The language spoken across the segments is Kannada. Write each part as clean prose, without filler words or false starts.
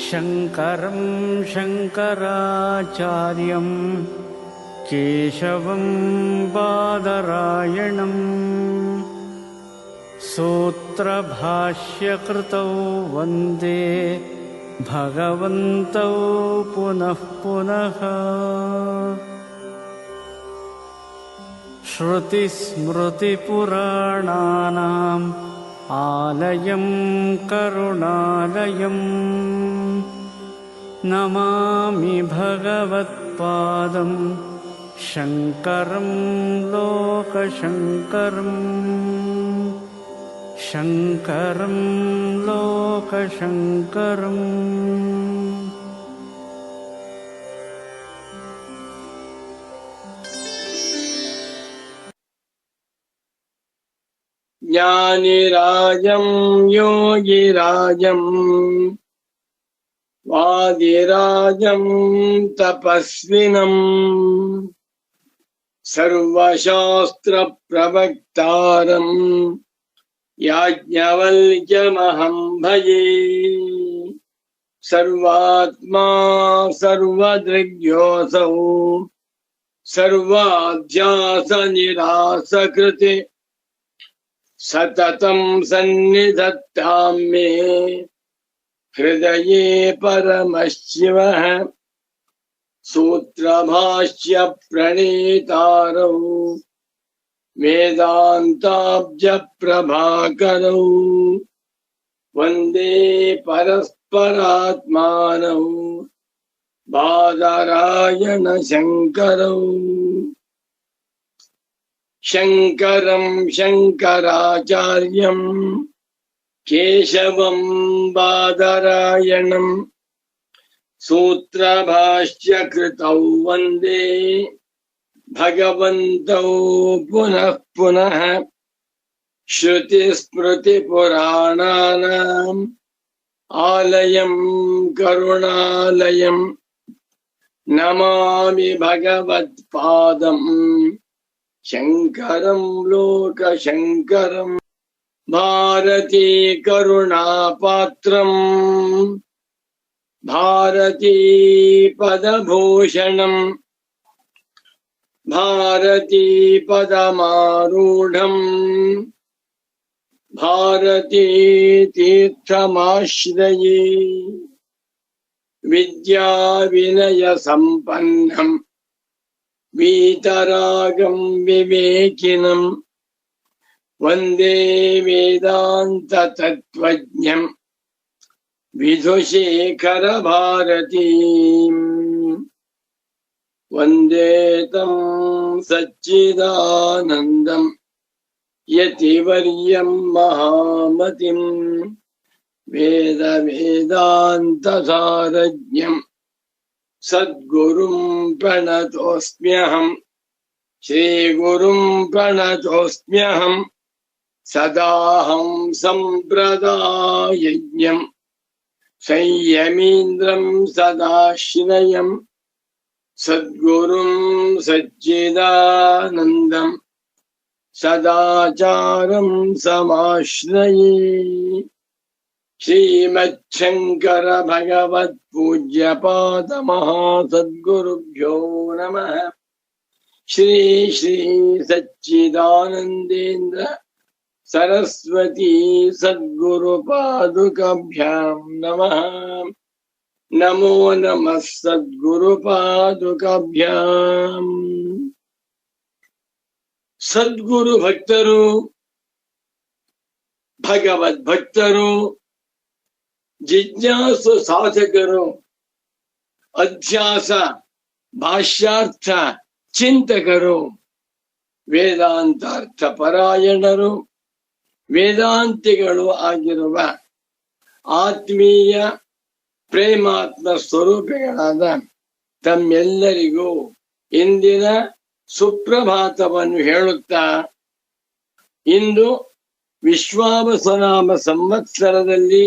शङ्करं शङ्कराचार्यं केशवं बादरायणं सूत्रभाष्यकृतौ वन्दे भगवन्तौ पुनः पुनः। श्रुतिस्मृतिपुराणानाम् आलयं करुणालयं नमामि भगवत्पादं शङ्करं लोकशङ्करम् शङ्करं लोकशङ्करम्। ज्ञानिराजं योगिराजं वादिराजं तपस्विनं सर्वशास्त्रप्रवक्तारं याज्ञवल्क्यमहं भजे। सर्वात्मा सर्वदृग्योऽसौ सर्वाध्यासनिरासकृते सततं सन्निधत्तां मे हृदये परमशिवः। सूत्रभाष्य प्रणेतारौ वेदान्ताब्ज प्रभाकरौ वन्दे परस्परात्मानौ बादरायण शङ्करौ। शङ्करं शङ्कराचार्यं केशवं बादरायणं सूत्रभाष्यकृतौ वन्दे भगवन्तौ पुनः पुनः। श्रुतिस्मृतिपुराणानाम् आलयं करुणालयं नमामि भगवत्पादम् शङ्करं लोकशङ्करम्। भारती करुणापात्रम् भारती पदभूषणम् भारती पदमारूढम् भारती तीर्थमाश्रये। विद्या विनय सम्पन्नम् वीतरागं विवेकिनं वन्दे वेदान्त तत्त्वज्ञं विधुशेखर भारतीम्। वन्दे तं सच्चिदानन्दं यतिवर्यं महामतिं वेद वेदान्त सारज्ञम् सद्गुरुं प्रणतोऽस्म्यहम् श्रीगुरुं प्रणतोऽस्म्यहम् सदाहं सम्प्रदायज्ञं संयमीन्द्रं सदाश्रयं सद्गुरुं सच्चिदानन्दं सदाचारं समाश्रये। श्रीमच्छङ्कर भगवत् पूज्यपाद महासद्गुरुभ्यो नमः। श्री श्री सच्चिदानन्देन्द्र सरस्वती सद्गुरुपादुकाभ्यां नमः। नमो नमः सद्गुरुपादुकाभ्याम्। सद्गुरु भक्तರು ಭಗವದ್ಭಕ್ತರು ಜಿಜ್ಞಾಸು ಸಾಧಕರು ಅಧ್ಯಾಸ ಭಾಷ್ಯಾರ್ಥ ಚಿಂತಕರು ವೇದಾಂತಾರ್ಥ ಪರಾಯಣರು ವೇದಾಂತಿಗಳು ಆಗಿರುವ ಆತ್ಮೀಯ ಪ್ರೇಮಾತ್ಮ ಸ್ವರೂಪಿಗಳಾದ ತಮ್ಮೆಲ್ಲರಿಗೂ ಇಂದಿನ ಸುಪ್ರಭಾತವನ್ನು ಹೇಳುತ್ತಾ, ಇಂದು ವಿಶ್ವಾವಸುನಾಮ ಸಂವತ್ಸರದಲ್ಲಿ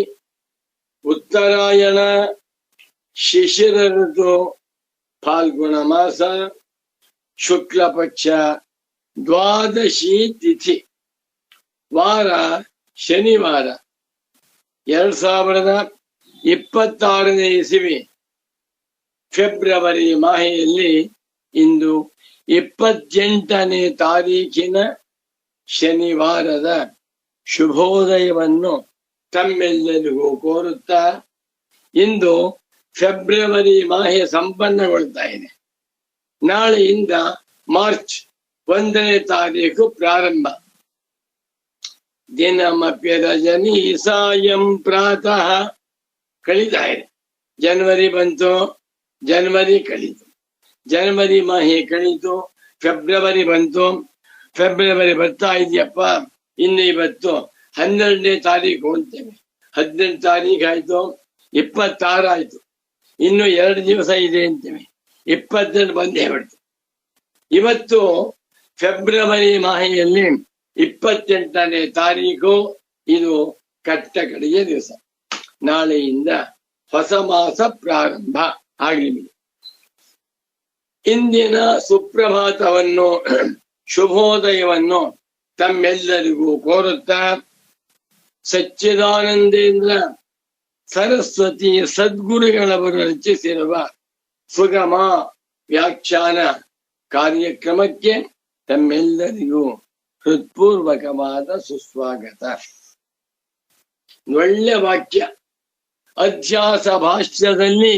ಉತ್ತರಾಯಣ ಶಿಶಿರ ಋತು ಫಾಲ್ಗುಣ ಮಾಸ ಶುಕ್ಲ ಪಕ್ಷ ದ್ವಾದಶಿ ತಿಥಿ ವಾರ ಶನಿವಾರ 2023 26ನೇ ಇಸವಿ ಫೆಬ್ರವರಿ ಮಾಹೆಯಲ್ಲಿ ಇಂದು 28ನೇ ತಾರೀಖಿನ ಶನಿವಾರದ ಶುಭೋದಯವನ್ನು ತಮ್ಮೆಲ್ಲರಿಗೂ ಕೋರುತ್ತಾ, ಇಂದು ಫೆಬ್ರವರಿ ಮಾಹೆ ಸಂಪನ್ನಗೊಳ್ತಾ ಇದೆ. ನಾಳೆಯಿಂದ ಮಾರ್ಚ್ 1ನೇ ತಾರೀಕು ಪ್ರಾರಂಭ. ದಿನಮಪ್ಯ ರಜನಿ ಸಾಯಂ ಪ್ರಾತಃ ಕಳೀತಾ ಇದೆ. ಜನವರಿ ಬಂತು, ಜನವರಿ ಕಳೀತು, ಜನವರಿ ಮಾಹೆ ಕಳೀತು, ಫೆಬ್ರವರಿ ಬಂತು, ಫೆಬ್ರವರಿ ಬರ್ತಾ ಇದೆಯಪ್ಪ. ಇನ್ನು ಇವತ್ತು 12ನೇ ತಾರೀಕು ಅಂತೇವೆ, 18 ತಾರೀಕು ಆಯ್ತು, 26 ಆಯ್ತು, ಇನ್ನು 2 ದಿವಸ ಇದೆ ಅಂತೇವೆ, 22 ಬಂದೇ ಬಿಡ್ತು. ಇವತ್ತು ಫೆಬ್ರವರಿ ಮಾಹೆಯಲ್ಲಿ 28ನೇ ತಾರೀಕು, ಇದು ಕಟ್ಟ ಕಡೆಯ ದಿವಸ. ನಾಳೆಯಿಂದ ಹೊಸ ಮಾಸ ಪ್ರಾರಂಭ ಆಗಲಿ. ಇಂದಿನ ಸುಪ್ರಭಾತವನ್ನು, ಶುಭೋದಯವನ್ನು ತಮ್ಮೆಲ್ಲರಿಗೂ ಕೋರುತ್ತಾ, ಸಚ್ಚಿದಾನಂದೇಂದ್ರ ಸರಸ್ವತಿ ಸದ್ಗುರುಗಳವರು ರಚಿಸಿರುವ ಸುಗಮ ವ್ಯಾಖ್ಯಾನ ಕಾರ್ಯಕ್ರಮಕ್ಕೆ ತಮ್ಮೆಲ್ಲರಿಗೂ ಹೃತ್ಪೂರ್ವಕವಾದ ಸುಸ್ವಾಗತ. ಒಳ್ಳೆ ವಾಕ್ಯ. ಅಧ್ಯಾಸ ಭಾಷ್ಯದಲ್ಲಿ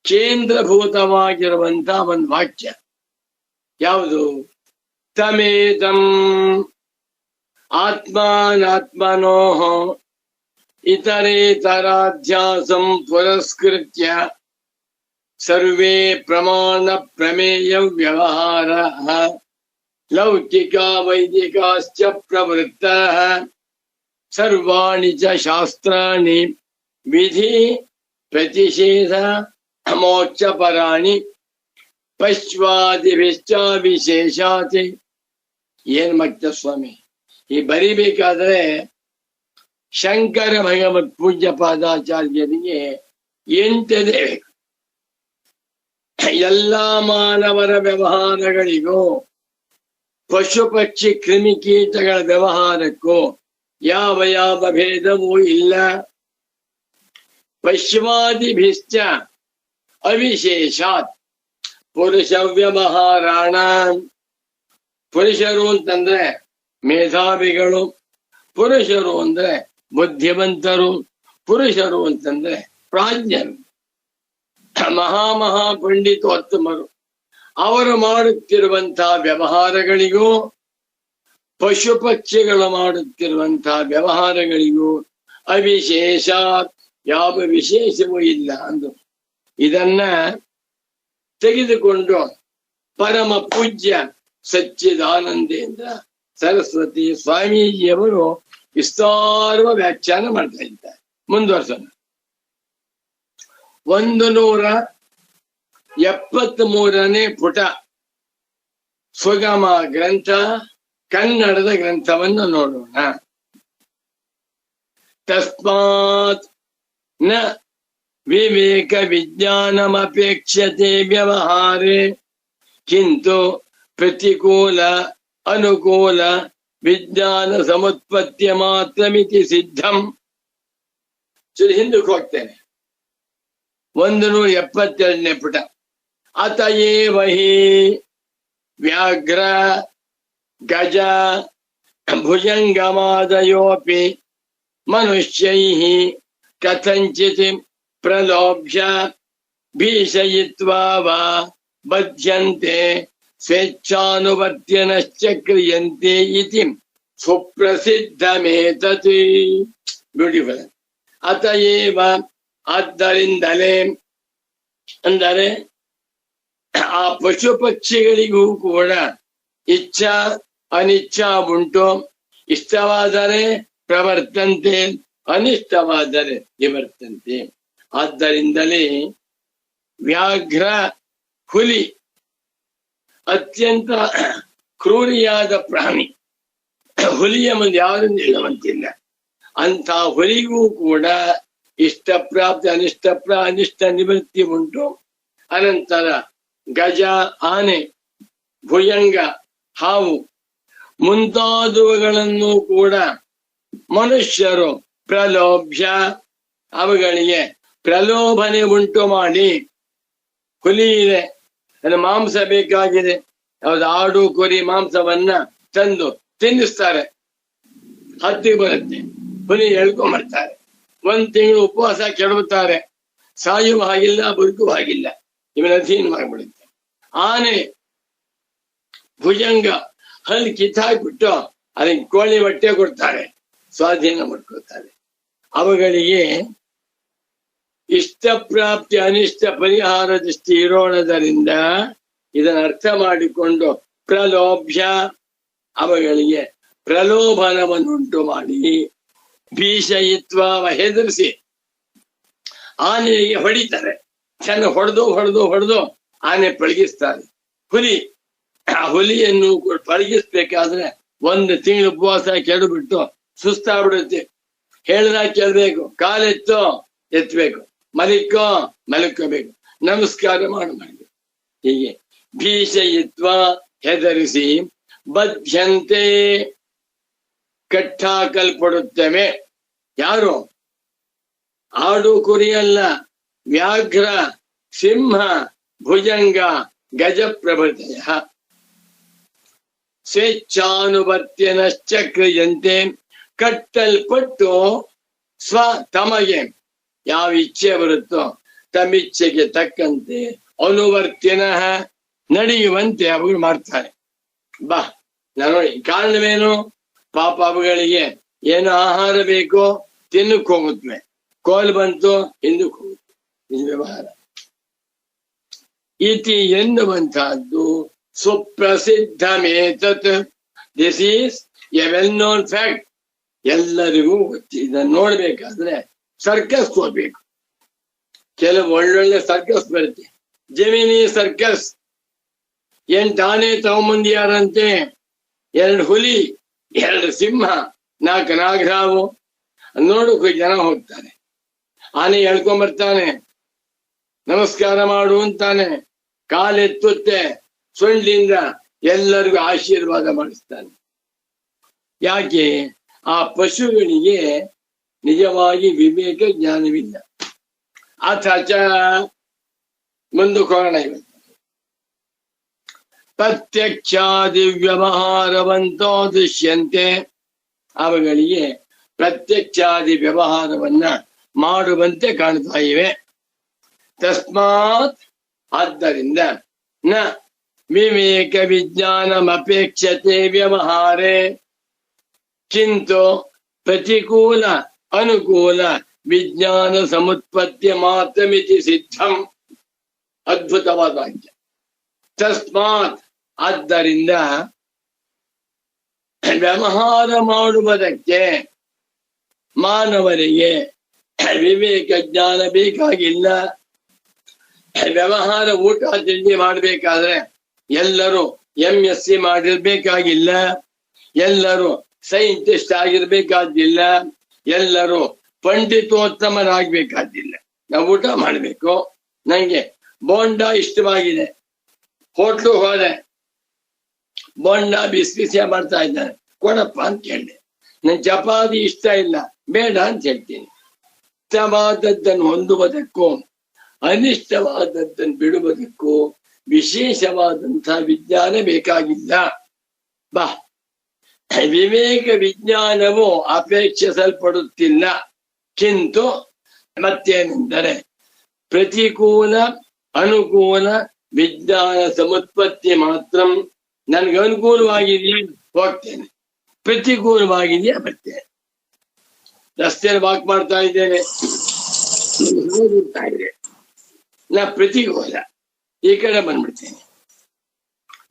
ಕೇಂದ್ರಭೂತವಾಗಿರುವಂತಹ ಒಂದು ವಾಕ್ಯ ಯಾವುದು? ತಮೇತಂ ಆತ್ಮಾನಾತ್ಮನೋ ಇತರೇತರಾಧ್ಯಾಸಂ ಪುರಸ್ಕೃತ್ಯ ಸರ್ವೇ ಪ್ರಮಾಣ ಪ್ರಮೇಯ ವ್ಯವಹಾರ ಲೌಕಿಕ ವೈದಿಕಾಶ್ಚ ಪ್ರವೃತ್ತಃ ಸರ್ವಾಣಿ ಚ ಶಾಸ್ತ್ರಾಣಿ ವಿಧಿ ಪ್ರತಿಷೇಧ ಮೋಕ್ಷ ಪರಾಣಿ ಪಶ್ವಾದಿಭಿಶ್ಚ ವಿಶೇಷಾತಿ. ಏನ್ ಮಾಡ್ತ ಸ್ವಾಮಿ, ಈ ಬರಿಬೇಕಾದ್ರೆ ಶಂಕರ ಭಗವತ್ ಪೂಜ್ಯ ಪಾದಾಚಾರ್ಯರಿಗೆ 8 ಬೇಕು. ಎಲ್ಲಾ ಮಾನವರ ವ್ಯವಹಾರಗಳಿಗೂ, ಪಶು ಪಕ್ಷಿ ಕ್ರಿಮಿಕೀಟಗಳ ವ್ಯವಹಾರಕ್ಕೂ ಯಾವ ಯಾವ ಭೇದವೂ ಇಲ್ಲ. ಪಶ್ವಾದಿಭಿಶ್ಚ ಅವಿಶೇಷಾತ್ ಪುರುಷ ವ್ಯವಹಾರಾಣ. ಪುರುಷರು ಅಂತಂದ್ರೆ ಮೇಧಾವಿಗಳು, ಪುರುಷರು ಅಂದ್ರೆ ಬುದ್ಧಿವಂತರು, ಪುರುಷರು ಅಂತಂದ್ರೆ ಪ್ರಾಜ್ಞರು, ಮಹಾ ಪಂಡಿತೋತ್ತಮರು. ಅವರು ಮಾಡುತ್ತಿರುವಂತಹ ವ್ಯವಹಾರಗಳಿಗೂ, ಪಶು ಪಕ್ಷಿಗಳು ಮಾಡುತ್ತಿರುವಂತಹ ವ್ಯವಹಾರಗಳಿಗೂ ಅವಿಶೇಷ, ಯಾವ ವಿಶೇಷವೂ ಇಲ್ಲ ಅಂದು. ಇದನ್ನ ತೆಗೆದುಕೊಂಡು ಪರಮ ಪೂಜ್ಯ ಸಚ್ಚಿದಾನಂದೇಂದ್ರ ಸರಸ್ವತಿ ಸ್ವಾಮೀಜಿಯವರು ವಿಸ್ತಾರ ವ್ಯಾಖ್ಯಾನ ಮಾಡ್ತಾ ಇದ್ದಾರೆ. ಮುಂದುವರ್ಸೋಣ. 173ನೇ ಪುಟ, ಸುಗಮ ಗ್ರಂಥ, ಕನ್ನಡದ ಗ್ರಂಥವನ್ನು ನೋಡೋಣ. ತಸ್ಮಾತ್ ನ ವಿವೇಕ ವಿಜ್ಞಾನಮಪೇಕ್ಷತೆ ವ್ಯವಹಾರೇ ಕಿಂತು ಪ್ರತಿಕೂಲ ಅನುಕೂಲ ವಿಜ್ಞಾನ ಸಮುತ್ಪತ್ತಿ ಮಾತ್ರಮಿತಿ ಸಿದ್ಧಂ. ಹಿಂದಕ್ಕೆ ಹೋಗ್ತೇನೆ. 172ನೇ ಪುಟ. ಅತಯೇವ ಹಿ ವ್ಯಾಘ್ರ ಗಜ ಭುಜಂಗಮಾದಯೋಪಿ ಮನುಷ್ಯೈಃ ಕಥಂಚಿತ್ ಪ್ರಲೋಭ್ಯ ಭೀಷಯಿತ್ವಾ ವಾ ಬಧ್ಯಂತೆ ಸ್ವೇಚ್ಛಾನುವರ್ತ್ಯನಶ್ಚ ಕ್ರಿಯಂತೆ ಇತಿ ಸುಪ್ರಸಿದ್ಧಮೇತತ್. ಬ್ಯೂಟಿಫುಲ್. ಅತಯೇವ, ಆದ್ದರಿಂದಲೇ, ಅಂದರೆ ಆ ಪಶು ಪಕ್ಷಿಗಳಿಗೂ ಕೂಡ ಇಚ್ಛಾ ಅನಿಚ್ಛಾ ಉಂಟು. ಇಷ್ಟವಾದರೆ ಪ್ರವರ್ತಂತೆ, ಅನಿಷ್ಟವಾದರೆ ನಿವರ್ತಂತೆ. ಆದ್ದರಿಂದಲೇ ವ್ಯಾಘ್ರ, ಹುಲಿ ಅತ್ಯಂತ ಕ್ರೂರಿಯಾದ ಪ್ರಾಣಿ. ಹುಲಿಯ ಮುಂದೆ ಯಾರು ನಿಲ್ಲುವಂತಿಲ್ಲ. ಅಂಥ ಹುಲಿಗೂ ಕೂಡ ಇಷ್ಟಪ್ರಾಪ್ತಿ ಅನಿಷ್ಟ ನಿವೃತ್ತಿ ಉಂಟು. ಅನಂತರ ಗಜ, ಆನೆ, ಭುಜಂಗ, ಹಾವು ಮುಂತಾದವುಗಳನ್ನು ಕೂಡ ಮನುಷ್ಯರು ಪ್ರಲೋಭ್ಯ, ಅವುಗಳಿಗೆ ಪ್ರಲೋಭನೆ ಉಂಟು ಮಾಡಿ, ಹುಲಿ ಇದೆ, ಅದರ ಮಾಂಸ ಬೇಕಾಗಿದೆ, ಯಾವ್ದು ಆಡು ಕುರಿ ಮಾಂಸವನ್ನ ತಂದು ತಿನ್ನಿಸ್ತಾರೆ. ಹತ್ತಿಗೆ ಬರುತ್ತೆ, ಹುಲಿ ಎಳ್ಕೊಂಬರ್ತಾರೆ. 1 ತಿಂಗಳು ಉಪವಾಸ ಕೆಡವುತ್ತಾರೆ. ಸಾಯುವ ಹಾಗಿಲ್ಲ, ಬದುಕುವ ಹಾಗಿಲ್ಲ, ಇವನ ಅಧೀನವಾಗಿಬಿಡುತ್ತೆ. ಆನೆ ಭುಜಂಗ ಹಲ್ಲಿ ಕಿತ್ತಾಕ್ಬಿಟ್ಟು ಅದಕ್ಕೆ ಕೋಳಿ ಹೊಟ್ಟೆ ಕೊಡ್ತಾರೆ, ಸ್ವಾಧೀನ ಮಾಡ್ಕೊಳ್ತಾರೆ. ಅವುಗಳಿಗೆ ಇಷ್ಟ ಪ್ರಾಪ್ತಿ ಅನಿಷ್ಟ ಪರಿಹಾರ ದೃಷ್ಟಿ ಇರೋಣದರಿಂದ ಇದನ್ನ ಅರ್ಥ ಮಾಡಿಕೊಂಡು ಪ್ರಲೋಭ್ಯ, ಅವುಗಳಿಗೆ ಪ್ರಲೋಭನವನ್ನುಂಟು ಮಾಡಿ, ಭೀಷಯಿತ್ವ ಹೆದರಿಸಿ ಆನೆಗೆ ಹೊಡಿತಾರೆ. ಚೆನ್ನ ಹೊಡೆದು ಆನೆ ಪಳಗಿಸ್ತಾರೆ. ಆ ಹುಲಿಯನ್ನು ಪಳಗಿಸ್ಬೇಕಾದ್ರೆ 1 ತಿಂಗಳು ಉಪವಾಸ ಕೆಡಬಿಟ್ಟು ಸುಸ್ತಾಗ್ಬಿಡುತ್ತೆ. ಹೇಳಿದಾಗ ಕೇಳ್ಬೇಕು, ಕಾಲೆತ್ತೋ ಎತ್ತಬೇಕು, ಮಲಕ್ಕೋಬೇಕು, ನಮಸ್ಕಾರ ಮಾಡಬೇಕು. ಹೀಗೆ ಭೀಷಯಿತ್ವ ಹೆದರಿಸಿ, ಬದ್ಧಂತೆ ಕಟ್ಟಾಕಲ್ಪಡುತ್ತವೆ. ಯಾರು? ಆಡು ಕುರಿಯಲ್ಲ, ವ್ಯಾಘ್ರ, ಸಿಂಹ, ಭುಜಂಗ, ಗಜಪ್ರಭೃತಯ ಸ್ವೇಚ್ಛಾನುವರ್ತ್ಯನಶ್ಚಕ್ರಿಯಂತೆ ಕಟ್ಟಲ್ಪಟ್ಟು ತಮಗೆ ಯಾವ ಇಚ್ಛೆ ಬರುತ್ತೋ ತಮ್ಮಿಚ್ಛೆಗೆ ತಕ್ಕಂತೆ ಅನುವರ್ತಿನ ನಡೆಯುವಂತೆ ಅವುಗಳು ಮಾಡ್ತಾರೆ. ನಾನು ಕಾರಣವೇನು? ಪಾಪ ಅವುಗಳಿಗೆ ಏನು ಆಹಾರ ಬೇಕೋ ತಿನ್ನಕ್ ಹೋಗುತ್ತವೆ, ಕೋಲ್ ಬಂತು ಹಿಂದಕ್ಕೆ ಹೋಗುತ್ತೆ. ಇದು ವ್ಯವಹಾರ. ಇತಿ ಎನ್ನುವಂತಹದ್ದು ಸುಪ್ರಸಿದ್ಧಮೇತತ್. This is a well known fact. ಎಲ್ಲರಿಗೂ ಗೊತ್ತಿ. ಇದನ್ನು ನೋಡ್ಬೇಕಾದ್ರೆ ಸರ್ಕಸ್ ಹೋಗ್ಬೇಕು. ಕೆಲವು ಒಳ್ಳೊಳ್ಳೆ ಸರ್ಕಸ್ ಬರುತ್ತೆ. Gemini circus. 8 ಆನೆ ತಗೊಂಬಂದಿಯಾರಂತೆ, 2 ಹುಲಿ, 2 ಸಿಂಹ, 4 ನಾಗರಾವು. ನೋಡೋಕೆ ಜನ ಹೋಗ್ತಾರೆ. ಆನೆ ಎಳ್ಕೊಂಬರ್ತಾನೆ, ನಮಸ್ಕಾರ ಮಾಡು ಅಂತಾನೆ, ಕಾಲೆತ್ತುತ್ತೆ, ಸೊಂಡ್ಲಿಂದ ಎಲ್ಲರಿಗೂ ಆಶೀರ್ವಾದ ಮಾಡಿಸ್ತಾನೆ. ಯಾಕೆ? ಆ ಪಶುಗಳಿಗೆ ನಿಜವಾಗಿ ವಿವೇಕ ಜ್ಞಾನವಿಲ್ಲ. ಅಥಚ ಮುಂದಕ್ಕೆ ಹೋಗೋಣ. ಇವತ್ತು ಪ್ರತ್ಯಕ್ಷಾದಿ ವ್ಯವಹಾರವಂತೋ ದೃಶ್ಯಂತೆ. ಅವುಗಳಿಗೆ ಪ್ರತ್ಯಕ್ಷಾದಿ ವ್ಯವಹಾರವನ್ನ ಮಾಡುವಂತೆ ಕಾಣ್ತಾ ಇವೆ. ತಸ್ಮಾತ್ ಆದ್ದರಿಂದ ನ ವಿವೇಕ ವಿಜ್ಞಾನಮಪೇಕ್ಷತೆ ವ್ಯವಹಾರೇ ಕಿಂತು ಪ್ರತಿಕೂಲ ಅನುಕೂಲ ವಿಜ್ಞಾನ ಸಮುತ್ಪತ್ತಿ ಮಾತ್ರಮಿತಿ ಸಿದ್ಧಂ. ಅದ್ಭುತವಾದ ವಾಕ್ಯ. ತಸ್ಮಾತ್ ಆದ್ದರಿಂದ ವ್ಯವಹಾರ ಮಾಡುವುದಕ್ಕೆ ಮಾನವರಿಗೆ ವಿವೇಕ ಜ್ಞಾನ ಬೇಕಾಗಿಲ್ಲ. ವ್ಯವಹಾರ ಊಟ ತಿಂಡಿ ಮಾಡಬೇಕಾದ್ರೆ ಎಲ್ಲರೂ MSc ಮಾಡಿರ್ಬೇಕಾಗಿಲ್ಲ, ಎಲ್ಲರೂ ಸೈಂಟಿಸ್ಟ್ ಆಗಿರ್ಬೇಕಾದಿಲ್ಲ, ಎಲ್ಲರೂ ಪಂಡಿತೋತ್ತಮರಾಗಬೇಕಾದಿಲ್ಲ. ನಾವು ಊಟ ಮಾಡಬೇಕು. ನಂಗೆ ಬೋಂಡಾ ಇಷ್ಟವಾಗಿದೆ, ಹೋಟ್ಲು ಹೋದೆ, ಬೋಂಡಾ ಬಿಸಿ ಮಾಡ್ತಾ ಇದ್ದಾನೆ, ಕೊಡಪ್ಪ ಅಂತ ಕೇಳಿದೆ. ನನ್ ಚಪಾತಿ ಇಷ್ಟ ಇಲ್ಲ, ಬೇಡ ಅಂತ ಹೇಳ್ತೀನಿ. ಇಷ್ಟವಾದದ್ದನ್ನು ಹೊಂದುವುದಕ್ಕೂ ಅನಿಷ್ಟವಾದದ್ದನ್ನು ಬಿಡುವುದಕ್ಕೂ ವಿಶೇಷವಾದಂತಹ ವಿಜ್ಞಾನ ಬೇಕಾಗಿಲ್ಲ. ವಿವೇಕ ವಿಜ್ಞಾನವು ಅಪೇಕ್ಷಿಸಲ್ಪಡುತ್ತಿಲ್ಲ. ಕಿಂತು ಮತ್ತೇನೆಂದರೆ ಪ್ರತಿಕೂಲ ಅನುಕೂಲ ವಿಜ್ಞಾನ ಸಮುತ್ಪತ್ತಿ ಮಾತ್ರ. ನನ್ಗೆ ಅನುಕೂಲವಾಗಿದೆಯಾ ಹೋಗ್ತೇನೆ, ಪ್ರತಿಕೂಲವಾಗಿದೆಯಾ ಬರ್ತೇನೆ. ರಸ್ತೆಯಲ್ಲಿ ವಾಕ್ ಮಾಡ್ತಾ ಇದ್ದೇನೆ, ನಾ ಪ್ರತಿಕೂಲ, ಈ ಕಡೆ ಬಂದ್ಬಿಡ್ತೇನೆ.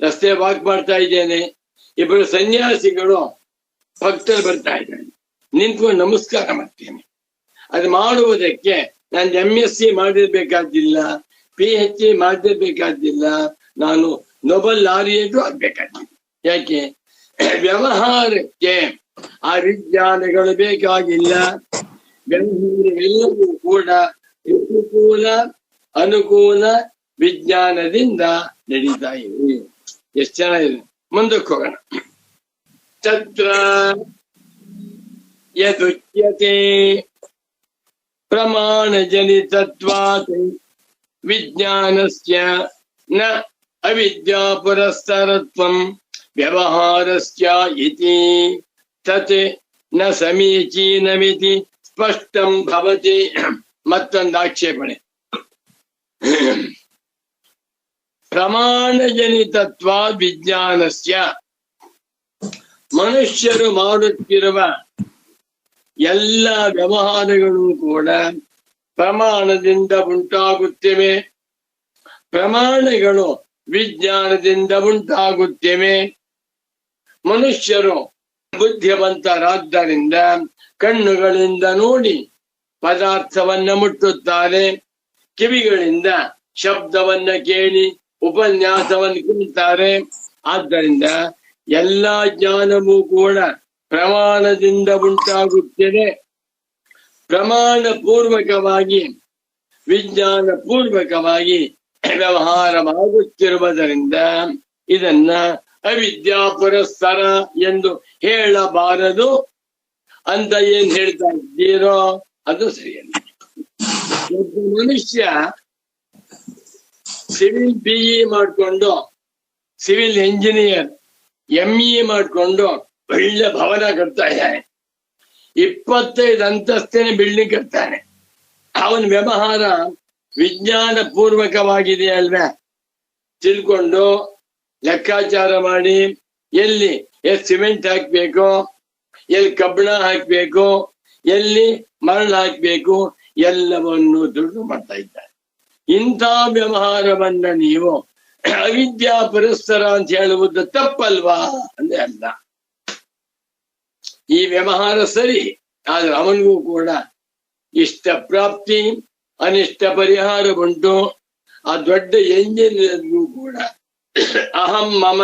ರಸ್ತೆ ವಾಕ್ ಮಾಡ್ತಾ ಇದ್ದೇನೆ, 2 ಸನ್ಯಾಸಿಗಳು ಭಕ್ತರು ಬರ್ತಾ ಇದ್ದಾರೆ, ನಿಂತ್ಕೊಂಡು ನಮಸ್ಕಾರ ಮಾಡ್ತೇನೆ. ಅದು ಮಾಡುವುದಕ್ಕೆ ನಾನು MSc ಮಾಡಿರ್ಬೇಕಾದಿಲ್ಲ, PhD ಮಾಡಿರ್ಬೇಕಾದಿಲ್ಲ, ನಾನು ನೊಬೆಲ್ ಲಾರಿಯೇಟು ಆಗ್ಬೇಕಾಗಿಲ್ಲ. ಯಾಕೆ? ವ್ಯವಹಾರಕ್ಕೆ ಆ ವಿಜ್ಞಾನಗಳು ಬೇಕಾಗಿಲ್ಲ. ವ್ಯವಹಾರವೆಲ್ಲವೂ ಕೂಡ ಪ್ರತಿಕೂಲ ಅನುಕೂಲ ವಿಜ್ಞಾನದಿಂದ ನಡೀತಾ ಇವೆ. ಎಷ್ಟು ಚೆನ್ನಾಗಿದೆ. ಮುಂದಕ್ಕೆ ಹೋಗೋಣ. ತತ್ರ ಯದುಚ್ಯತೆ ಪ್ರಮಾಣಜನಿತತ್ವಾತ್ ವಿಜ್ಞಾನಸ್ಯ ನ ಅವಿದ್ಯಾ ಪುರಸ್ತರತ್ವಂ ವ್ಯವಹಾರಸ್ಯ ಇತಿ ತತ್ ನ ಸಮೀಚೀನಮಿತಿ ಸ್ಪಷ್ಟಂ ಭವತಿ. ಮತ್ತೊಂದು ಆಕ್ಷೇಪಣೆ. ಪ್ರಮಾಣಜನಿತತ್ವ ವಿಜ್ಞಾನಸ್ಯ, ಮನುಷ್ಯರು ಮಾಡುತ್ತಿರುವ ಎಲ್ಲ ವ್ಯವಹಾರಗಳು ಕೂಡ ಪ್ರಮಾಣದಿಂದ ಉಂಟಾಗುತ್ತಿವೆ. ಪ್ರಮಾಣಗಳು ವಿಜ್ಞಾನದಿಂದ ಉಂಟಾಗುತ್ತಿವೆ. ಮನುಷ್ಯರು ಬುದ್ಧಿವಂತರಾದ್ದರಿಂದ ಕಣ್ಣುಗಳಿಂದ ನೋಡಿ ಪದಾರ್ಥವನ್ನ ಮುಟ್ಟುತ್ತಾರೆ, ಕಿವಿಗಳಿಂದ ಶಬ್ದವನ್ನ ಕೇಳಿ ಉಪನ್ಯಾಸವನ್ನು ಕೇಳ್ತಾರೆ. ಆದ್ದರಿಂದ ಎಲ್ಲ ಜ್ಞಾನವೂ ಕೂಡ ಪ್ರಮಾಣದಿಂದ ಉಂಟಾಗುತ್ತಿದೆ. ಪ್ರಮಾಣ ಪೂರ್ವಕವಾಗಿ ವಿಜ್ಞಾನ ಪೂರ್ವಕವಾಗಿ ವ್ಯವಹಾರವಾಗುತ್ತಿರುವುದರಿಂದ ಇದನ್ನ ಅವಿದ್ಯಾ ಪುರಸ್ಸರ ಎಂದು ಹೇಳಬಾರದು ಅಂತ ಏನ್ ಹೇಳ್ತಾ ಇದ್ದೀರೋ ಅದು ಸರಿಯಲ್ಲ. ಒಬ್ಬ ಮನುಷ್ಯ ಸಿವಿಲ್ BE ಮಾಡ್ಕೊಂಡು, ಸಿವಿಲ್ ಎಂಜಿನಿಯರ್ ME ಮಾಡ್ಕೊಂಡು ಒಳ್ಳೆ ಭವನ ಕಟ್ತಾ ಇದ್ದಾನೆ, 25 ಅಂತಸ್ತಿನ ಬಿಲ್ಡಿಂಗ್ ಕಟ್ತಾನೆ. ಅವನ ವ್ಯವಹಾರ ವಿಜ್ಞಾನ ಪೂರ್ವಕವಾಗಿದೆ ಅಲ್ವೇ? ತಿಳ್ಕೊಂಡು ಲೆಕ್ಕಾಚಾರ ಮಾಡಿ ಎಲ್ಲಿ ಸಿಮೆಂಟ್ ಹಾಕ್ಬೇಕು, ಎಲ್ಲಿ ಕಬ್ಬಣ ಹಾಕ್ಬೇಕು, ಎಲ್ಲಿ ಮರಳು ಹಾಕ್ಬೇಕು, ಎಲ್ಲವನ್ನು ದುಡ್ಡು ಮಾಡ್ತಾ ಇದ್ದಾರೆ. ಇಂಥ ವ್ಯವಹಾರವನ್ನ ನೀವು ಅವಿದ್ಯಾ ಪುರಸ್ಸರ ಅಂತ ಹೇಳುವುದು ತಪ್ಪಲ್ವಾ ಅಂದ್ರೆ ಅಲ್ಲ. ಈ ವ್ಯವಹಾರ ಸರಿ, ಆದ್ರೆ ಅವನಿಗೂ ಕೂಡ ಇಷ್ಟ ಪ್ರಾಪ್ತಿ ಅನಿಷ್ಟ ಪರಿಹಾರ ಉಂಟು. ಆ ದೊಡ್ಡ ಎಂಜಿನಿಯರ್ಗೂ ಕೂಡ ಅಹಂ ಮಮ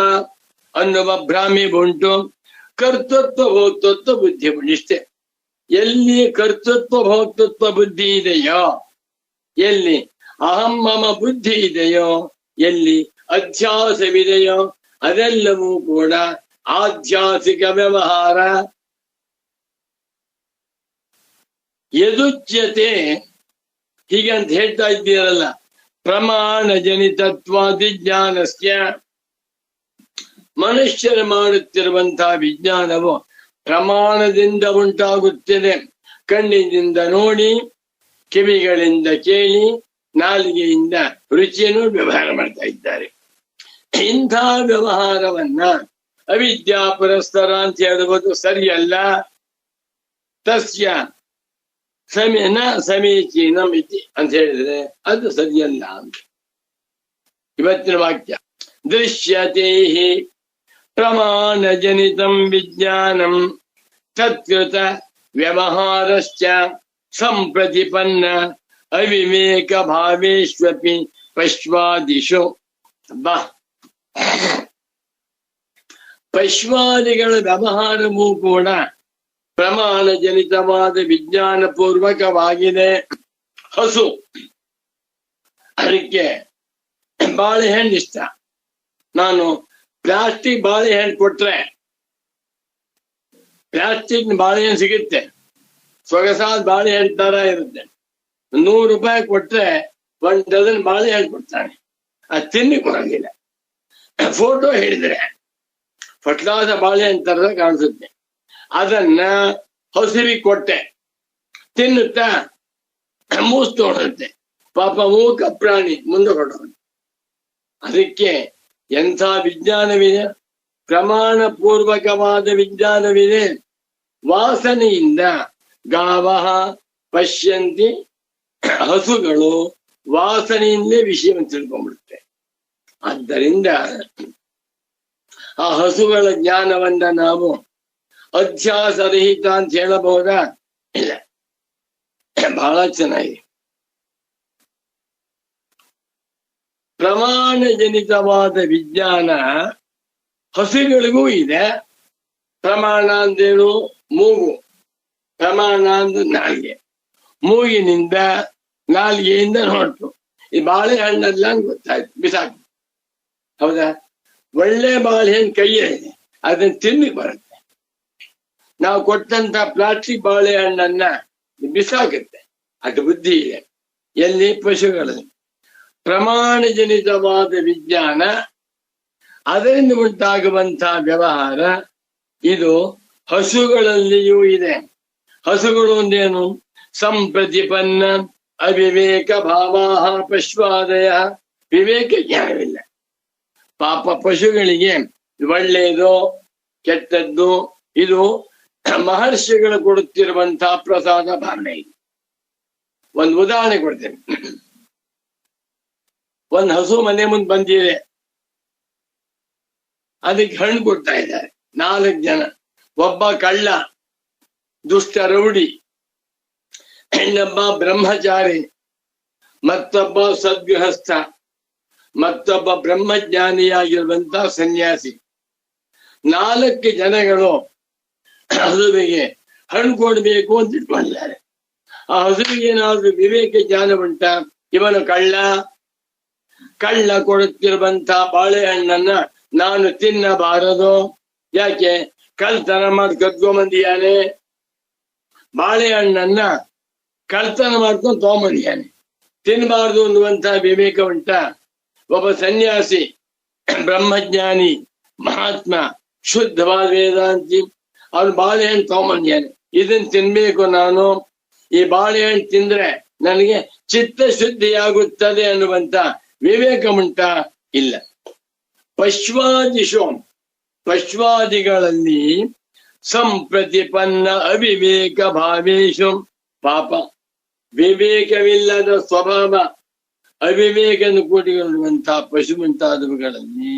ಅನ್ನುವ ಭ್ರಾಮಿ ಉಂಟು. ಕರ್ತೃತ್ವ ಭೋಕ್ತೃತ್ವ ಬುದ್ಧಿ ಉಂಟು. ಇಷ್ಟೇ. ಎಲ್ಲಿ ಕರ್ತೃತ್ವ ಭೋಕ್ತೃತ್ವ ಬುದ್ಧಿ ಇದೆಯೋ, ಎಲ್ಲಿ ಅಹಂ ಮಮ ಬುದ್ಧಿ ಇದೆಯೋ, ಎಲ್ಲಿ ಅಧ್ಯಾಸವಿದೆಯೋ ಅದೆಲ್ಲವೂ ಕೂಡ ಆಧ್ಯಾಸಿಕ ವ್ಯವಹಾರ. ಯದುಚ್ಯತೆ ಹೀಗಂತ ಹೇಳ್ತಾ ಇದ್ದೀರಲ್ಲ, ಪ್ರಮಾಣ ಜನಿತತ್ವಾದಿಜ್ಞಾನಸ್ಯ, ಮನುಷ್ಯರು ಮಾಡುತ್ತಿರುವಂತಹ ವಿಜ್ಞಾನವು ಪ್ರಮಾಣದಿಂದ ಉಂಟಾಗುತ್ತಿದೆ. ಕಣ್ಣಿನಿಂದ ನೋಡಿ, ಕಿವಿಗಳಿಂದ ಕೇಳಿ, ನಾಲಿಗೆಯಿಂದ ರುಚಿಯನ್ನು ವ್ಯವಹಾರ ಮಾಡ್ತಾ ಇದ್ದಾರೆ. ಇಂಥ ವ್ಯವಹಾರವನ್ನ ಅವಿದ್ಯಾ ಪುರಸ್ಸರ ಅಂತ ಹೇಳುವುದು ಸರಿಯಲ್ಲ. ತಸ್ಯ ಸಮೀಚೀನಂ ಇತಿ ಅಂತ ಹೇಳಿದ್ರೆ ಅದು ಸರಿಯಲ್ಲ ಅಂತ. ಇವತ್ತಿನ ವಾಕ್ಯ ದೃಶ್ಯತೆ ಪ್ರಮಾಣ ಜನಿತಂ ವಿಜ್ಞಾನಂ ತತ್ಕೃತ ವ್ಯವಹಾರಶ್ಚ ಸಂಪ್ರತಿಪನ್ನ ಅವಿವೇಕ ಭಾವೇಶ್ವಪಿ ಪಶ್ವಾದಿಷು. ಪಶ್ವಾದಿಗಳ ವ್ಯವಹಾರವೂ ಕೂಡ ಪ್ರಮಾಣ ಜನಿತವಾದ ವಿಜ್ಞಾನ ಪೂರ್ವಕವಾಗಿದೆ. ಹಸು, ಅದಕ್ಕೆ ಬಾಳೆಹಣ್ಣು ಇಷ್ಟ. ನಾನು ಪ್ಲಾಸ್ಟಿಕ್ ಬಾಳೆಹಣ್ಣು ಕೊಟ್ರೆ, ಪ್ಲಾಸ್ಟಿಕ್ ಬಾಳೆಹಣ್ಣು ಸಿಗುತ್ತೆ, ಸೊಗಸಾದ ಬಾಳೆಹಣ್ಣು ತರ ಇರುತ್ತೆ. 100 ರೂಪಾಯಿ ಕೊಟ್ರೆ 1 ಡಜನ್ ಬಾಳೆಹಣ್ಣು ಕೊಡ್ತಾನೆ. ಅದು ತಿನ್ನಕ್ಕೆ ಬರೋದಿಲ್ಲ. ಫೋಟೋ ಹಿಡಿದ್ರೆ ಫಟ್ಲಾದ ಬಾಳೆಹಣ್ಣು ತರದ ಕಾಣಿಸುತ್ತೆ. ಅದನ್ನ ಹಸುವಿಗೆ ಕೊಟ್ಟೆ, ತಿನ್ನುತ್ತಾ ಮೂಸ್ ತೋಡುತ್ತೆ. ಪಾಪ ಮೂಕ ಪ್ರಾಣಿ ಮುಂದೆ ಕೊಡೋದು. ಅದಕ್ಕೆ ಎಂಥ ವಿಜ್ಞಾನವಿದೆ, ಪ್ರಮಾಣ ಪೂರ್ವಕವಾದ ವಿಜ್ಞಾನವಿದೆ. ವಾಸನೆಯಿಂದ ಗಾವಹ ಪಶ್ಯಂತಿ, ಹಸುಗಳು ವಾಸನೆಯಿಂದಲೇ ವಿಷಯವನ್ನು ತಿಳ್ಕೊಂಡ್ಬಿಡುತ್ತೆ. ಆದ್ದರಿಂದ ಆ ಹಸುಗಳ ಜ್ಞಾನವನ್ನ ನಾವು ಅಧ್ಯಾಸರಹಿತ ಅಂತ ಹೇಳಬಹುದಾ? ಇಲ್ಲ, ಬಹಳ ಚೆನ್ನಾಗಿದೆ. ಪ್ರಮಾಣ ಜನಿತವಾದ ವಿಜ್ಞಾನ ಹಸುಗಳಿಗೂ ಇದೆ. ಪ್ರಮಾಣ ಅಂದೇನು? ಮೂಗು. ಪ್ರಮಾಣ ಅಂದ್ರೆ ನಾಲಿಗೆ. ಮೂಗಿನಿಂದ ನಾಲಿಗೆಯಿಂದ ನೋಡ್ತು. ಈ ಬಾಳೆಹಣ್ಣೆಲ್ಲ ಗೊತ್ತಾಯ್ತು, ಬಿಸಾಕು. ಹೌದಾ? ಒಳ್ಳೆ ಬಾಳೆಹಣ್ಣು ಕೈಯಲ್ಲಿ ಅದನ್ನ ತಿನ್ನಿ ಬರುತ್ತೆ. ನಾವು ಕೊಟ್ಟಂತ ಪ್ಲಾಸ್ಟಿಕ್ ಬಾಳೆಹಣ್ಣನ್ನ ಬಿಸಾಕುತ್ತೆ. ಅದು ಬುದ್ಧಿ ಇದೆ ಎಲ್ಲಿ? ಪಶುಗಳಲ್ಲಿ. ಪ್ರಮಾಣಜನಿತವಾದ ವಿಜ್ಞಾನ, ಅದರಿಂದ ಉಂಟಾಗುವಂತಹ ವ್ಯವಹಾರ, ಇದು ಹಸುಗಳಲ್ಲಿಯೂ ಇದೆ. ಹಸುಗಳು ಒಂದೇನು? ಸಂಪ್ರತಿಪನ್ನ ಅವಿವೇಕ ಭಾವಾಹ ಪಶ್ವಾದಯ. ವಿವೇಕ ಜ್ಞಾನವಿಲ್ಲ. ಪಾಪ ಪಶುಗಳಿಗೆ ಒಳ್ಳೆಯದು ಕೆಟ್ಟದ್ದು ಇದು ಮಹರ್ಷಿಗಳು ಕೊಡುತ್ತಿರುವಂತಹ ಪ್ರಸಾದ ಭಾವನೆ ಇದೆ. ಒಂದು ಉದಾಹರಣೆ ಕೊಡ್ತೇನೆ. ಒಂದು ಹಸು ಮನೆ ಮುಂದೆ ಬಂದಿದೆ, ಅದಕ್ಕೆ ಹಣ್ಣು ಕೊಡ್ತಾ ಇದ್ದಾರೆ 4 ಜನ. ಒಬ್ಬ ಕಳ್ಳ, ದುಷ್ಟ ರೌಡಿ, ಇನ್ನೊಬ್ಬ ಬ್ರಹ್ಮಚಾರಿ, ಮತ್ತೊಬ್ಬ ಸದ್ಗೃಹಸ್ಥ, ಮತ್ತೊಬ್ಬ ಬ್ರಹ್ಮಜ್ಞಾನಿಯಾಗಿರುವಂತ ಸನ್ಯಾಸಿ. 4 ಜನಗಳು ಹಸುವಿಗೆ ಹಣ್ಣು ಕೊಡಬೇಕು ಅಂತ ಇಟ್ಕೊಂಡಿದ್ದಾರೆ. ಆ ಹಸುವಿಗೆ ಏನಾದ್ರೂ ವಿವೇಕ ಜ್ಞಾನ ಉಂಟ? ಇವನು ಕಳ್ಳ ಕೊಡುತ್ತಿರುವಂತ ಬಾಳೆಹಣ್ಣನ್ನ ನಾನು ತಿನ್ನಬಾರದು. ಯಾಕೆ? ಕಳ್ತನ ಮಾಡಿ ಕದ್ಕೊಂಬಂದಿಯಾನೆ. ಬಾಳೆಹಣ್ಣನ್ನ ಕಳ್ತನ ಮಾಡ್ಕೊಂಡು ತಗೊಂಬಂದಿಯಾನೆ, ತಿನ್ನಬಾರ್ದು ಅನ್ನುವಂತ ವಿವೇಕ ಉಂಟ? ಒಬ್ಬ ಸನ್ಯಾಸಿ, ಬ್ರಹ್ಮಜ್ಞಾನಿ, ಮಹಾತ್ಮ, ಶುದ್ಧವಾದ ವೇದಾಂತಿ, ಅವನು ಬಾಳೆಹಣ್ಣು ತಗೊಂಬಂದಿಯಾನೆ, ಇದನ್ನ ತಿನ್ಬೇಕು ನಾನು, ಈ ಬಾಳೆಹಣ್ಣು ತಿಂದ್ರೆ ನನಗೆ ಚಿತ್ತಶುದ್ಧಿಯಾಗುತ್ತದೆ ಅನ್ನುವಂತ ವಿವೇಕ ಉಂಟ? ಇಲ್ಲ. ಪಶ್ವಾದಿಗಳಲ್ಲಿ ಸಂಪ್ರತಿಪನ್ನ ಅವಿವೇಕ ಭಾವೇಶು. ಪಾಪ ವಿವೇಕವಿಲ್ಲದ ಸ್ವಭಾವ, ಅವಿವೇಕನ್ನು ಕೂಡಿಕೊಳ್ಳುವಂತಹ ಪಶು ಮುಂತಾದವುಗಳಲ್ಲಿ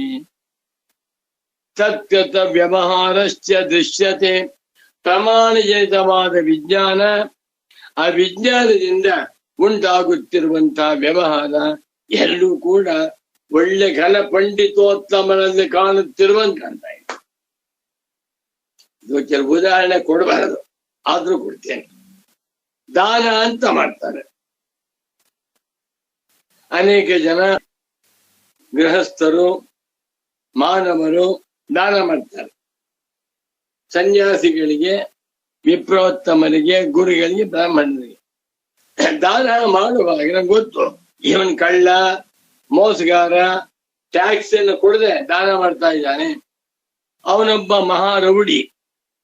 ತತ್ಕೃತ ವ್ಯವಹಾರಶ್ಚ ದೃಶ್ಯತೆ. ಪ್ರಮಾಣಜನಿತವಾದ ವಿಜ್ಞಾನ, ಆ ವಿಜ್ಞಾನದಿಂದ ಉಂಟಾಗುತ್ತಿರುವಂತಹ ವ್ಯವಹಾರ ಎಲ್ಲೂ ಕೂಡ ಒಳ್ಳೆ ಘನ ಪಂಡಿತೋತ್ತಮನಲ್ಲಿ ಕಾಣುತ್ತಿರುವಂತ ಕಾಣ್ತಾ ಇದೆ. ಇದು ಕೆಲವು ಉದಾಹರಣೆ ಕೊಡಬಾರದು, ಆದ್ರೂ ಕೊಡ್ತೇನೆ. ದಾನ ಅಂತ ಮಾಡ್ತಾರೆ. ಅನೇಕ ಜನ ಗೃಹಸ್ಥರು, ಮಾನವರು ದಾನ ಮಾಡ್ತಾರೆ. ಸನ್ಯಾಸಿಗಳಿಗೆ, ವಿಪ್ರೋತ್ತಮರಿಗೆ, ಗುರುಗಳಿಗೆ, ಬ್ರಾಹ್ಮಣರಿಗೆ ದಾನ ಮಾಡುವಾಗ ನಂಗೆ ಗೊತ್ತು, ಇವನ್ ಕಳ್ಳ, ಮೋಸಗಾರ, ಟ್ಯಾಕ್ಸ್ ಅನ್ನು ಕೊಡದೆ ದಾನ ಮಾಡ್ತಾ ಇದ್ದಾನೆ. ಅವನೊಬ್ಬ ಮಹಾರೌಡಿ,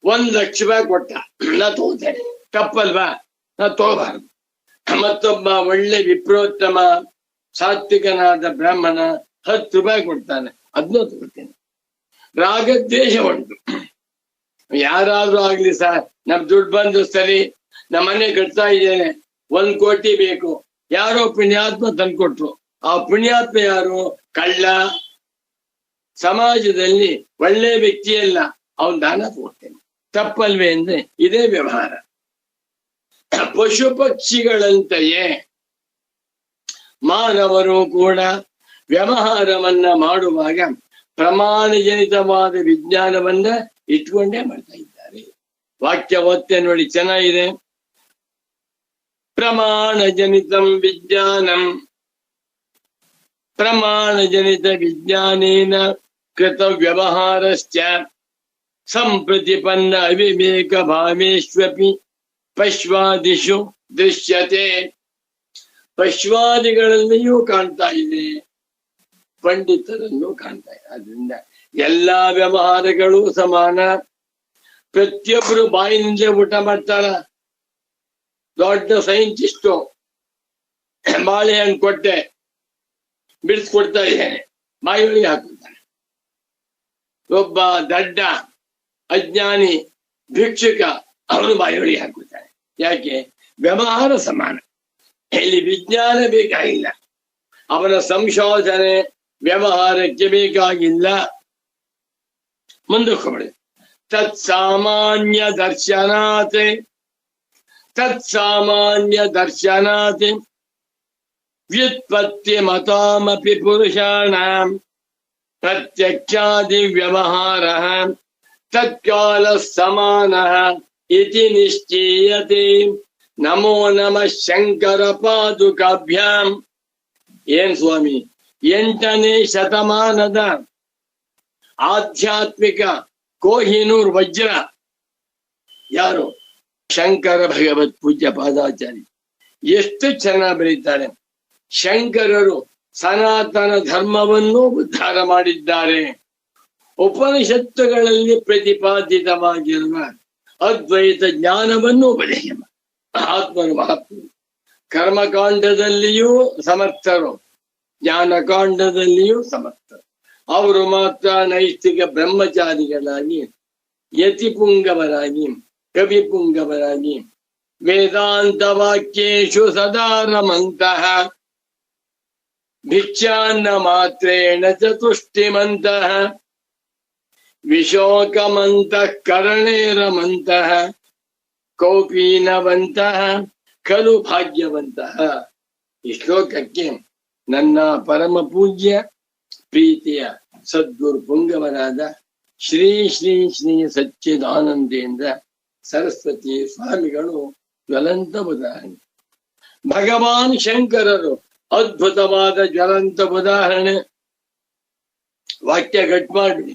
1 ಲಕ್ಷ ರೂಪಾಯಿ ಕೊಟ್ಟ, ನಾ ತಗೋತೇನೆ, ತಪ್ಪಲ್ವಾ? ನಾ ತಗೋಬಾರದು. ಮತ್ತೊಬ್ಬ ಒಳ್ಳೆ ವಿಪ್ರೋತ್ತಮ ಸಾತ್ವಿಕನಾದ ಬ್ರಾಹ್ಮಣ 10 ರೂಪಾಯಿ ಕೊಡ್ತಾನೆ, ಅದನ್ನೂ ತಗೋತೇನೆ. ರಾಗದ್ವೇಷ ಉಂಟು. ಯಾರಾದ್ರೂ ಆಗ್ಲಿ ಸರ್, ನಮ್ ದುಡ್ಡು ಬಂದು ಸರಿ, ನಮ್ಮ ಮನೆ ಕಟ್ತಾ ಇದ್ದೇನೆ, 1 ಕೋಟಿ ಬೇಕು, ಯಾರೋ ಪುಣ್ಯಾತ್ಮ ತಂದ್ಕೊಟ್ರು. ಆ ಪುಣ್ಯಾತ್ಮ ಯಾರು? ಕಳ್ಳ. ಸಮಾಜದಲ್ಲಿ ಒಳ್ಳೆ ವ್ಯಕ್ತಿಯಲ್ಲ, ಅವನ್ ದಾನ ತಗೋತೇನೆ, ತಪ್ಪಲ್ವೇ? ಅಂದ್ರೆ ಇದೇ ವ್ಯವಹಾರ. ಪಶು ಪಕ್ಷಿಗಳಂತೆಯೇ ಮಾನವರು ಕೂಡ ವ್ಯವಹಾರವನ್ನ ಮಾಡುವಾಗ ಪ್ರಮಾಣಜನಿತವಾದ ವಿಜ್ಞಾನವನ್ನ ಇಟ್ಕೊಂಡೇ ಮಾಡ್ತಾ ಇದ್ದಾರೆ. ವಾಕ್ಯ ಓದ್ತೆ ನೋಡಿ, ಚೆನ್ನಾಗಿದೆ. ಪ್ರಮಾಣಜನಿತಂ ವಿಜ್ಞಾನಂ ಪ್ರಮಾಣಜನಿತ ವಿಜ್ಞಾನೇನ ಕೃತ ವ್ಯವಹಾರಶ್ಚ ಸಂಪ್ರತಿಪನ್ನ ಅವಿವೇಕ ಭಾವೇಶ್ವಪಿ ಪಶ್ವಾದಿಷು ದೃಶ್ಯತೆ. ಪಶ್ವಾದಿಗಳಲ್ಲಿಯೂ ಕಾಣ್ತಾ ಇದೆ, ಪಂಡಿತರನ್ನು ಕಾಣ್ತಾ ಇದೆ. ಆದ್ರಿಂದ ಎಲ್ಲಾ ವ್ಯವಹಾರಗಳು ಸಮಾನ. ಪ್ರತಿಯೊಬ್ಬರು ಬಾಯಿನಿಂದ ಊಟ ಮಾಡ್ತಾರ. ದೊಡ್ಡ ಸೈಂಟಿಸ್ಟು ಬಾಳೆಹಣ್ಣು ಕೊಟ್ಟೆ ಬಿಡಿಸ್ಕೊಡ್ತಾ ಇದ್ದೇನೆ, ಬಾಯಿಯೊಳಗೆ ಹಾಕುತ್ತಾನೆ. ಒಬ್ಬ ದಡ್ಡ ಅಜ್ಞಾನಿ ಭಿಕ್ಷುಕ, ಅವನು ಬಾಯಿಯೊಳಗೆ ಹಾಕುತ್ತಾನೆ. ಯಾಕೆ? ವ್ಯವಹಾರ ಸಮಾನ. ಇಲ್ಲಿ ವಿಜ್ಞಾನ ಬೇಕಾಗಿಲ್ಲ, ಅವನ ಸಂಶೋಧನೆ ವ್ಯವಹಾರಕ್ಕೆ ಬೇಕಾಗಿಲ್ಲ. ಮುಂದಕ್ಕೆ ಹೋಗಿ ತತ್ಸಾಮಾನ್ಯ ದರ್ಶನಾತ್ ವ್ಯುತ್ಪತ್ತಿ ಮತಾಮಪಿ ಪುರುಷಾಣಾಂ ಪ್ರತ್ಯಕ್ಷಾದಿ ವ್ಯವಹಾರ ತತ್ಕಾಲ ಸಮಾನಃ ಇತಿ ನಿಶ್ಚೀಯತೆ. ನಮೋ ನಮಃ ಶಂಕರ ಪಾದುಕಾಭ್ಯಾಂ. ಏನ್ ಸ್ವಾಮಿ, 8ನೇ ಶತಮಾನದ ಆಧ್ಯಾತ್ಮಿಕ ಕೋಹಿನೂರ್ ವಜ್ರ ಯಾರು? ಶಂಕರ ಭಗವತ್ ಪೂಜ್ಯ ಪಾದಾಚಾರ್ಯ. ಎಷ್ಟು ಚೆನ್ನಾಗಿ ಬರೀತಾರೆ. ಶಂಕರರು ಸನಾತನ ಧರ್ಮವನ್ನು ಉದ್ಧಾರ ಮಾಡಿದ್ದಾರೆ. ಉಪನಿಷತ್ತುಗಳಲ್ಲಿ ಪ್ರತಿಪಾದಿತವಾಗಿರುವ ಅದ್ವೈತ ಜ್ಞಾನವನ್ನು ಉಪದೇಶ ಮಹಾತ್ಮರು ಮಹಾತ್ಮರು ಕರ್ಮಕಾಂಡದಲ್ಲಿಯೂ ಸಮರ್ಥರು, ಜ್ಞಾನಕಾಂಡದಲ್ಲಿಯೂ ಸಮರ್ಥರು. ಅವರು ಮಾತ್ರ ನೈಷ್ಠಿಕ ಬ್ರಹ್ಮಚಾರಿಗಳಾಗಿ, ಯತಿಪುಂಗವರಾಗಿ, ಕವಿಪುಂಗವರಾಗಿ, ವೇದಾಂತ ವಾಕ್ಯೇಶು ಸದಾ ರಮಂತಹ, ಭಿಕ್ಷಾನ್ನ ಮಾತ್ರೇಣ ಚತುಷ್ಟಿಮಂತಹ, ವಿಶೋಕಮಂತಃ ಕರಣೇ ರಮಂತಹ, ಕೌಪೀನವಂತಹ ಖಲು ಭಾಗ್ಯವಂತಹ. ಈ ಶ್ಲೋಕಕ್ಕೆ ನನ್ನ ಪರಮ ಪೂಜ್ಯ ಪ್ರೀತಿಯ ಸದ್ಗುರು ಪುಂಗವರಾದ ಶ್ರೀ ಶ್ರೀ ಶ್ರೀ ಸಚ್ಚಿದಾನಂದೇಂದ್ರ ಸರಸ್ವತಿ ಸ್ವಾಮಿಗಳು ಜ್ವಲಂತ ಉದಾಹರಣೆ. ಭಗವಾನ್ ಶಂಕರರು ಅದ್ಭುತವಾದ ಜ್ವಲಂತ ಉದಾಹರಣೆ. ವಾಕ್ಯ ಕಟ್ ಮಾಡಿ.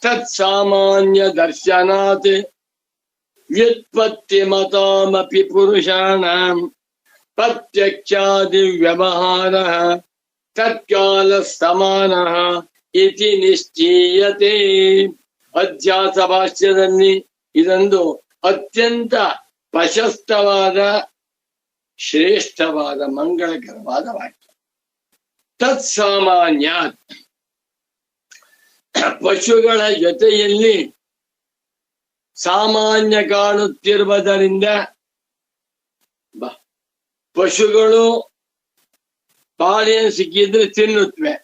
ತತ್ ಸಾಮಾನ್ಯ ದರ್ಶನಾತ್ ವ್ಯುತ್ಪತ್ತಿ ಮತಾಮಪಿ ಪುರುಷಾಣಾಂ ಪ್ರತ್ಯಕ್ಷಾದಿ ವ್ಯವಹಾರಃ ತತ್ಕಾಲ ಸಮಾನಃ ಇತಿ ನಿಶ್ಚೀಯತೆ. ಅಧ್ಯಾಸ ಭಾಷ್ಯದಲ್ಲಿ ಇದೊಂದು ಅತ್ಯಂತ ಪ್ರಶಸ್ತವಾದ ಶ್ರೇಷ್ಠವಾದ ಮಂಗಳಕರವಾದ ವಾಕ್ಯ. ತತ್ ಸಾಮಾನ್ಯ, ಪಶುಗಳ ಜೊತೆಯಲ್ಲಿ ಸಾಮಾನ್ಯ ಕಾಣುತ್ತಿರುವುದರಿಂದ ಪಶುಗಳು ಪಾಳೆ ಸಿಕ್ಕಿದ್ರೆ ತಿನ್ನುತ್ತವೆ.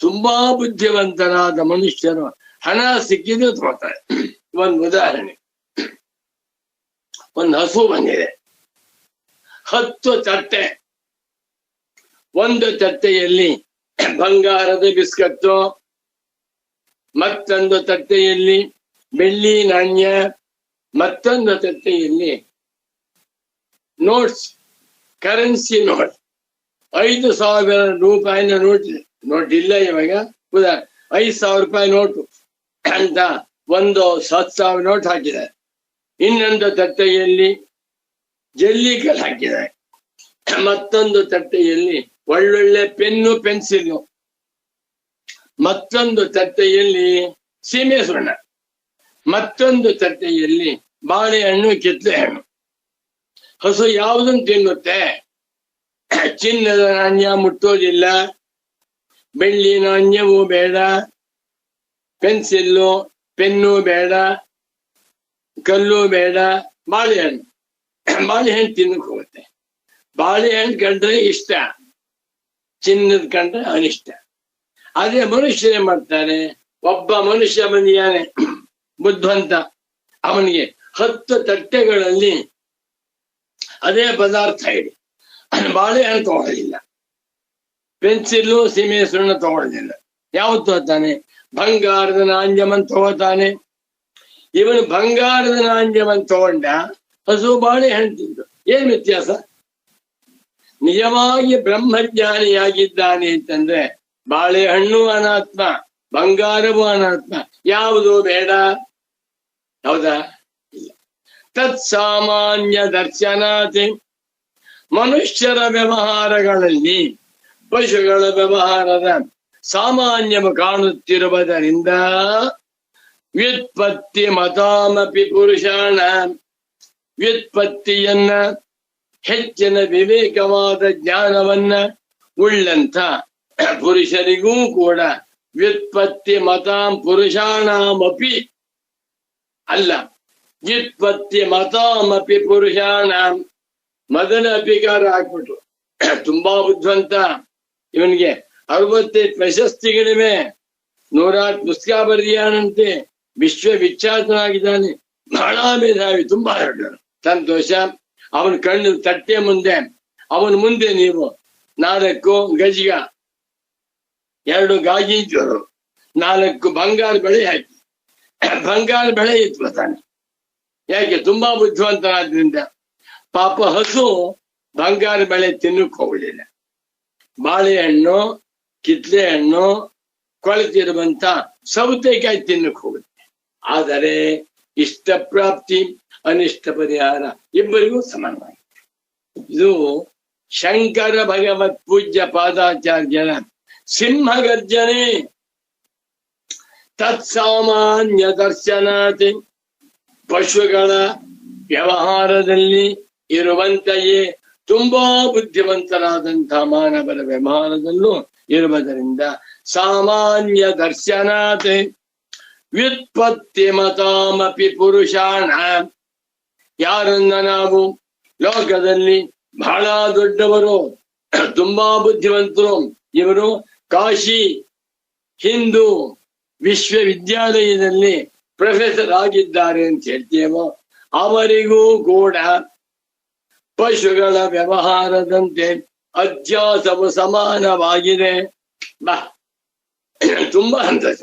ತುಂಬಾ ಬುದ್ಧಿವಂತರಾದ ಮನುಷ್ಯರು ಹಣ ಸಿಕ್ಕಿದ್ರೆ ತಗೋತಾರೆ. ಒಂದು ಉದಾಹರಣೆ, ಒಂದು ಹಸು ಬಂದಿದೆ, 10 ತಟ್ಟೆ. ಒಂದು ತಟ್ಟೆಯಲ್ಲಿ ಬಂಗಾರದ ಬಿಸ್ಕತ್ತು, ಮತ್ತೊಂದು ತಟ್ಟೆಯಲ್ಲಿ ಬೆಳ್ಳಿ ನಾಣ್ಯ, ಮತ್ತೊಂದು ತಟ್ಟೆಯಲ್ಲಿ ನೋಟ್ಸ್, ಕರೆನ್ಸಿ ನೋಟ್, 5,000 ರೂಪಾಯಿನ ನೋಟ್ ಇಲ್ಲ ಇವಾಗ. 5,000 ರೂಪಾಯಿ ನೋಟು ಅಂತ ಒಂದು 10,000 ನೋಟ್ ಹಾಕಿದ್ದಾರೆ. ಇನ್ನೊಂದು ತಟ್ಟೆಯಲ್ಲಿ ಜಲ್ಲಿಕಲ್ ಹಾಕಿದ್ದಾರೆ. ಮತ್ತೊಂದು ತಟ್ಟೆಯಲ್ಲಿ ಒಳ್ಳೊಳ್ಳೆ ಪೆನ್ನು ಪೆನ್ಸಿಲ್, ಮತ್ತೊಂದು ತಟ್ಟೆಯಲ್ಲಿ ಸೀಮೆ ಸುಣ್ಣ, ಮತ್ತೊಂದು ತಟ್ಟೆಯಲ್ಲಿ ಬಾಳೆಹಣ್ಣು, ಕಿತ್ತಳೆ ಹಣ್ಣು. ಹಸು ಯಾವುದನ್ನು ತಿನ್ನುತ್ತೆ? ಚಿನ್ನದ ನಾಣ್ಯ ಮುಟ್ಟೋದಿಲ್ಲ, ಬೆಳ್ಳಿ ನಾಣ್ಯವೂ ಬೇಡ, ಪೆನ್ಸಿಲ್ಲು ಪೆನ್ನು ಬೇಡ, ಕಲ್ಲು ಬೇಡ, ಬಾಳೆಹಣ್ಣು. ಬಾಳೆಹಣ್ಣು ತಿನ್ನಕ್ ಹೋಗುತ್ತೆ. ಬಾಳೆಹಣ್ಣು ಕಂಡ್ರೆ ಇಷ್ಟ, ಚಿನ್ನದ ಕಂಡ್ರೆ ಅನಿಷ್ಟ. ಅದೇ ಮನುಷ್ಯನೇ ಮಾಡ್ತಾನೆ. ಒಬ್ಬ ಮನುಷ್ಯ ಬಂದಿಯಾನೆ ಬುದ್ಧಿವಂತ, ಅವನಿಗೆ 10 ತಟ್ಟೆಗಳಲ್ಲಿ ಅದೇ ಪದಾರ್ಥ ಇಡಿ, ಬಾಳೆಹಣ್ಣು ತಗೊಳ್ಳೋದಿಲ್ಲ, ಪೆನ್ಸಿಲ್ಲು ಸೀಮೆ ಸುಣ್ಣ ತಗೊಳ್ಳೋದಿಲ್ಲ. ಯಾವತ್ತು ತಗೋತಾನೆ? ಬಂಗಾರದ ನಾಣ್ಯವನ್ನು ತಗೋತಾನೆ. ಇವನು ಬಂಗಾರದ ನಾಣ್ಯವನ್ನು ತಗೊಂಡ, ಹಸು ಬಾಳೆಹಣ್ಣು ತಿಂದು. ಏನ್ ವ್ಯತ್ಯಾಸ? ನಿಜವಾಗಿ ಬ್ರಹ್ಮಜ್ಞಾನಿಯಾಗಿದ್ದಾನೆ ಅಂತಂದ್ರೆ ಬಾಳೆಹಣ್ಣು ಅನಾತ್ಮ, ಬಂಗಾರವೂ ಅನಾತ್ಮ, ಯಾವುದೂ ಬೇಡ. ಹೌದಾ? ಇಲ್ಲ. ತತ್ ಸಾಮಾನ್ಯ ದರ್ಶನಾತಿ, ಮನುಷ್ಯರ ವ್ಯವಹಾರಗಳಲ್ಲಿ ಪಶುಗಳ ವ್ಯವಹಾರದ ಸಾಮಾನ್ಯವು ಕಾಣುತ್ತಿರುವುದರಿಂದ ವ್ಯುತ್ಪತ್ತಿ ಮತಾಮಪಿ ಪುರುಷಾಣ, ವ್ಯುತ್ಪತ್ತಿಯನ್ನ, ಹೆಚ್ಚಿನ ವಿವೇಕವಾದ ಜ್ಞಾನವನ್ನ ಉಳ್ಳಂತ ಪುರುಷರಿಗೂ ಕೂಡ ವ್ಯುತ್ಪತ್ತಿ ಮತಾಂ ಪುರುಷಾಣಮಪಿ ಅಲ್ಲ, ವ್ಯುತ್ಪತ್ತಿ ಮತಾಮಪಿ ಪುರುಷಾಣ. ಮೊದಲ ಅಪಿಕಾರ ಹಾಕ್ಬಿಟ್ರು. ತುಂಬಾ ಬುದ್ಧಿವಂತ, ಇವನಿಗೆ 65 ಪ್ರಶಸ್ತಿಗಳಿವೆ, 100 ಪುಸ್ತಕ ಬರೆದಿಯಾನಂತೆ, ವಿಶ್ವವಿಖ್ಯಾತನಾಗಿದ್ದಾನೆ, ಬಹಳ ಮೇಧಾವಿ, ತುಂಬಾ ಹೊರಟರು. ಸಂತೋಷ. ಅವನ ಕಣ್ಣು ತಟ್ಟೆ ಮುಂದೆ, ಅವನ ಮುಂದೆ ನೀವು 4 ಗಜಿಗ, 2 ಗಾಜಿಂಚೂರು, 4 ಬಂಗಾರ ಬೆಳೆ ಹಾಕಿ ಬಂಗಾರ ಬೆಳೆ ಇಟ್ಕೊತಾನೆ. ಯಾಕೆ? ತುಂಬಾ ಬುದ್ಧಿವಂತನಾದ್ರಿಂದ. ಪಾಪ ಹಸು ಬಂಗಾರ ಬೆಳೆ ತಿನ್ನಕ್ ಹೋಗಲಿಲ್ಲ. ಬಾಳೆಹಣ್ಣು, ಕಿತ್ಲೆ ಹಣ್ಣು, ಕೊಳೆತಿರುವಂತ ಸೌತೆಕಾಯಿ ತಿನ್ನಕ್ ಹೋಗುತ್ತೆ. ಆದರೆ ಇಷ್ಟ ಪ್ರಾಪ್ತಿ, ಅನಿಷ್ಟ ಪರಿಹಾರ ಇಬ್ಬರಿಗೂ ಸಮಾನವಾಗಿ. ಇದು ಶಂಕರ ಭಗವತ್ ಪೂಜ್ಯ ಪಾದಾಚಾರ್ಯರ ಸಿಂಹಗರ್ಜನೆ. ತತ್ಸಾಮಾನ್ಯ ದರ್ಶನಾತಿ, ಪಶುಗಳ ವ್ಯವಹಾರದಲ್ಲಿ ಇರುವಂತೆಯೇ ತುಂಬಾ ಬುದ್ಧಿವಂತರಾದಂತಹ ಮಾನವರ ವ್ಯವಹಾರದಲ್ಲೂ ಇರುವುದರಿಂದ ಸಾಮಾನ್ಯ ದರ್ಶನಾತ್ ವ್ಯುತ್ಪತ್ತಿ ಮತಾಮಪಿ ಪುರುಷಾಣ. ಯಾರನ್ನ ನಾವು ಲೋಕದಲ್ಲಿ ಬಹಳ ದೊಡ್ಡವರು, ತುಂಬಾ ಬುದ್ಧಿವಂತರು, ಇವರು ಕಾಶಿ ಹಿಂದೂ ವಿಶ್ವವಿದ್ಯಾಲಯದಲ್ಲಿ ಪ್ರೊಫೆಸರ್ ಆಗಿದ್ದಾರೆ ಅಂತ ಹೇಳ್ತೇವೋ, ಅವರಿಗೂ ಕೂಡ ಪಶುಗಳ ವ್ಯವಹಾರದಂತೆ ಅಧ್ಯಾಸವು ಸಮಾನವಾಗಿದೆ. ಬಾ, ತುಂಬಾ ಸಂತೋಷ.